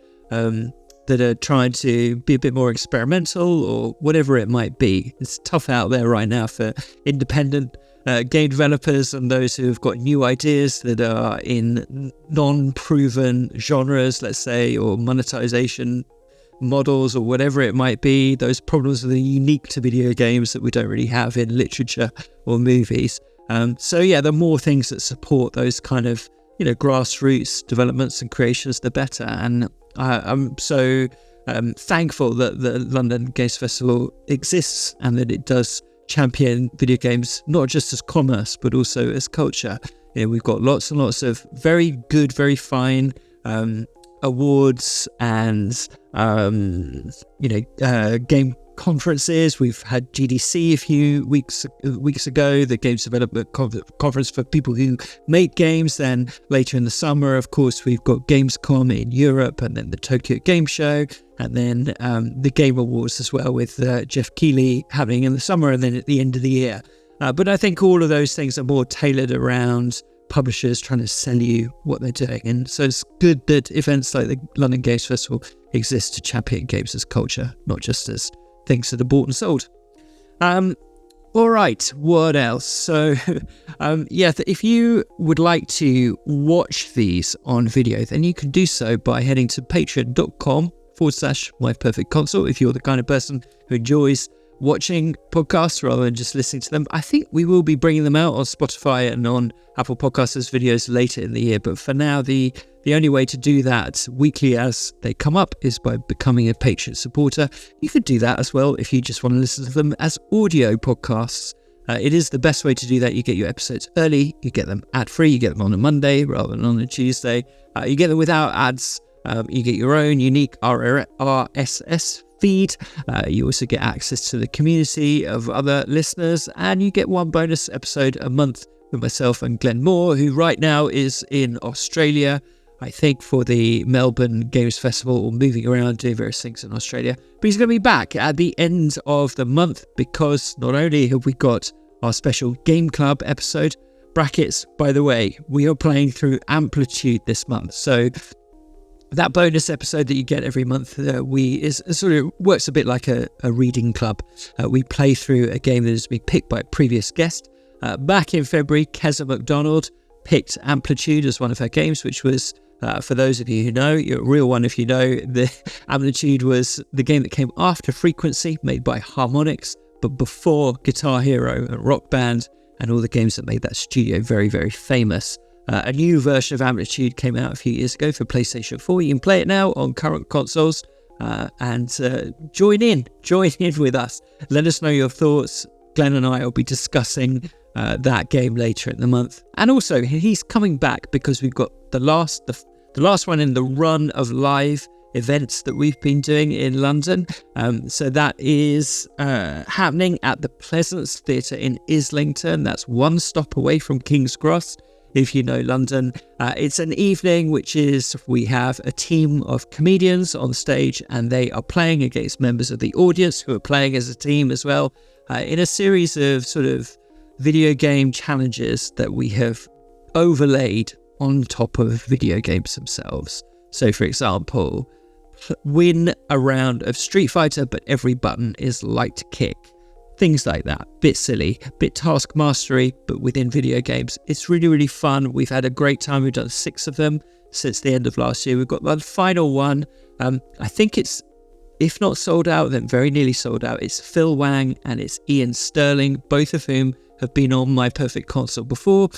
S1: that are trying to be a bit more experimental or whatever it might be. It's tough out there right now for independent game developers and those who have got new ideas that are in non-proven genres, let's say, or monetization models or whatever it might be. Those problems that are unique to video games that we don't really have in literature or movies. The more things that support those kind of grassroots developments and creations, the better. And I'm so thankful that the London Games Festival exists, and that it does champion video games not just as commerce but also as culture. We've got lots and lots of very good, very fine awards and game conferences. We've had GDC a few weeks ago, the Games Development Conference for people who make games. Then later in the summer, of course, we've got Gamescom in Europe, and then the Tokyo Game Show, and then the Game Awards as well, with Jeff Keighley happening in the summer and then at the end of the year. But I think all of those things are more tailored around publishers trying to sell you what they're doing. And so it's good that events like the London Games Festival exist to champion games as culture, not just as things that are bought and sold. All right, what else? So, if you would like to watch these on video, then you can do so by heading to patreon.com/myperfectconsole. If you're the kind of person who enjoys watching podcasts rather than just listening to them. I think we will be bringing them out on Spotify and on Apple Podcasts as videos later in the year. But for now, the only way to do that weekly as they come up is by becoming a Patreon supporter. You could do that as well if you just want to listen to them as audio podcasts. It is the best way to do that. You get your episodes early, you get them ad-free, you get them on a Monday rather than on a Tuesday. You get them without ads. You get your own unique RSS feed. You also get access to the community of other listeners, and you get one bonus episode a month with myself and Glenn Moore, who right now is in Australia, I think, for the Melbourne Games Festival, or moving around doing various things in Australia. But he's going to be back at the end of the month, because not only have we got our special Game Club episode, brackets, by the way, we are playing through Amplitude this month. So that bonus episode that you get every month sort of works a bit like a reading club. We play through a game that has been picked by a previous guest. Back in February, Keza McDonald picked Amplitude as one of her games, which was, for those of you who know, you're a real one if you know, the Amplitude was the game that came after Frequency, made by Harmonix, but before Guitar Hero and Rock Band and all the games that made that studio very, very famous. A new version of Amplitude came out a few years ago for PlayStation 4. You can play it now on current consoles and join in with us. Let us know your thoughts. Glenn and I will be discussing that game later in the month. And also, he's coming back because we've got the last one in the run of live events that we've been doing in London. So that is happening at the Pleasance Theatre in Islington. That's one stop away from King's Cross, if you know London. It's an evening which is, we have a team of comedians on stage, and they are playing against members of the audience who are playing as a team as well, in a series of sort of video game challenges that we have overlaid on top of video games themselves. So, for example, win a round of Street Fighter, but every button is light kick. Things like that. Bit silly, bit task mastery, but within video games. It's really, really fun. We've had a great time. We've done 6 of them since the end of last year. We've got the final one. I think it's, if not sold out, then very nearly sold out. It's Phil Wang and it's Ian Sterling, both of whom have been on My Perfect Console before.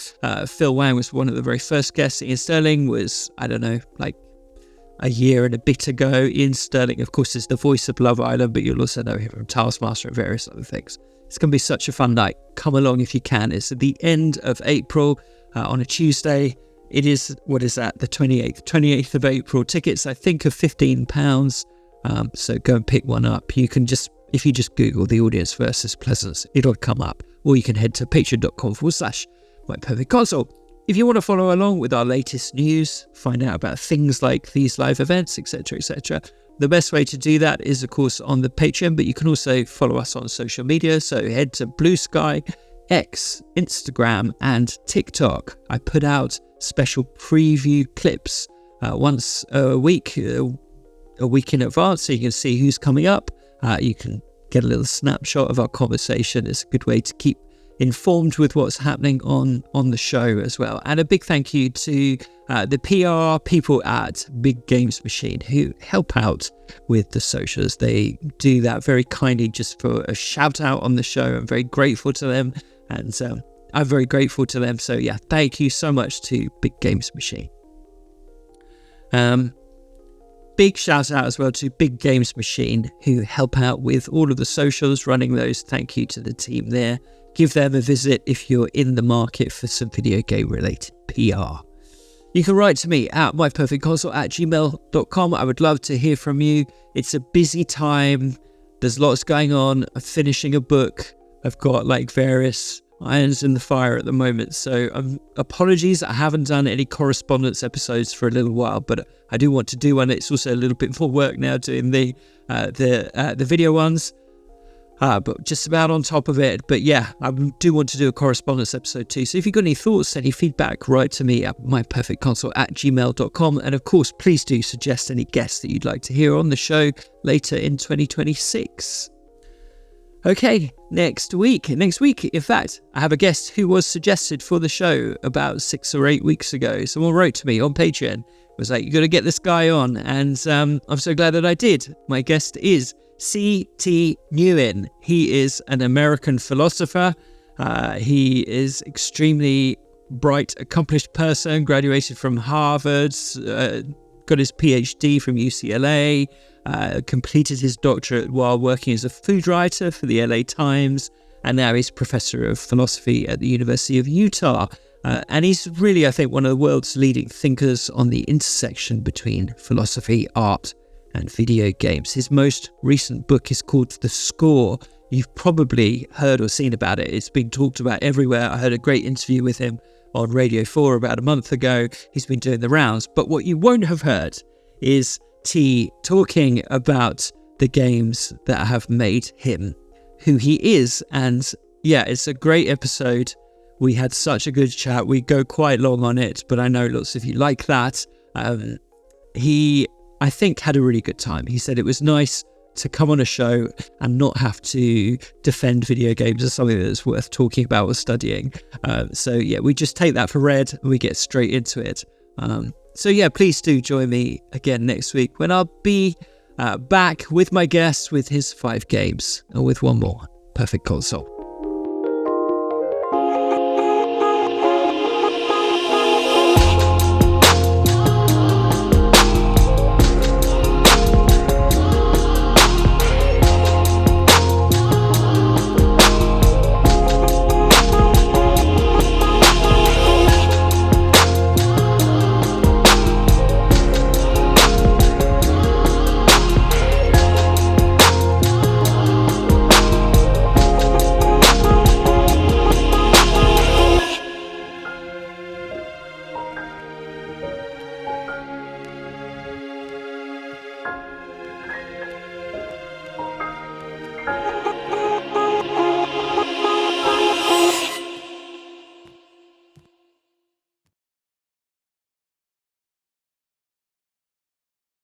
S1: Phil Wang was one of the very first guests. Ian Sterling was, I don't know, like a year and a bit ago. Ian Sterling, of course, is the voice of Love Island, but you'll also know him from Taskmaster and various other things. It's going to be such a fun night. Come along if you can. It's at the end of April on a Tuesday. It is, what is that, the 28th of April. Tickets, I think, are £15. So go and pick one up. You can just, if you just Google The Audience versus Pleasance, it'll come up. Or you can head to patreon.com/myperfectconsole. If you want to follow along with our latest news, find out about things like these live events, etc., etc., the best way to do that is, of course, on the Patreon, but you can also follow us on social media. So head to Blue Sky, X, Instagram, and TikTok. I put out special preview clips once a week in advance, so you can see who's coming up. You can get a little snapshot of our conversation. It's a good way to keep informed with what's happening on the show as well. And a big thank you to the PR people at Big Games Machine who help out with the socials. They do that very kindly just for a shout out on the show. I'm very grateful to them, and I'm very grateful to them. So yeah, thank you so much to Big Games Machine. Big shout out as well to Big Games Machine who help out with all of the socials, running those. Thank you to the team there. Give them a visit if you're in the market for some video game related PR. You can write to me at myperfectconsole@gmail.com. I would love to hear from you. It's a busy time. There's lots going on. I'm finishing a book. I've got like various irons in the fire at the moment. So apologies, I haven't done any correspondence episodes for a little while, but I do want to do one. It's also a little bit more work now doing the video ones. But just about on top of it. But yeah, I do want to do a correspondence episode too. So if you've got any thoughts, any feedback, write to me at myperfectconsole@gmail.com. And of course, please do suggest any guests that you'd like to hear on the show later in 2026. Okay, next week, in fact, I have a guest who was suggested for the show about 6 or 8 weeks ago. Someone wrote to me on Patreon, was like, you got to get this guy on. And I'm so glad that I did. My guest is C.T. Nguyen. He is an American philosopher. He is extremely bright, accomplished person, graduated from Harvard, got his PhD from UCLA, completed his doctorate while working as a food writer for the LA Times, and now he's Professor of Philosophy at the University of Utah. And he's really, I think, one of the world's leading thinkers on the intersection between philosophy, art, and video games. His most recent book is called The Score. You've probably heard or seen about it. It's been talked about everywhere. I heard a great interview with him on Radio 4 about a month ago. He's been doing the rounds. But what you won't have heard is T talking about the games that have made him who he is. And yeah, it's a great episode. We had such a good chat. We go quite long on it, but I know lots of you like that. He, I think, had a really good time. He said it was nice to come on a show and not have to defend video games as something that's worth talking about or studying. So yeah, we just take that for read and we get straight into it. So yeah, please do join me again next week when I'll be back with my guest with his 5 games and with one more, Perfect Console.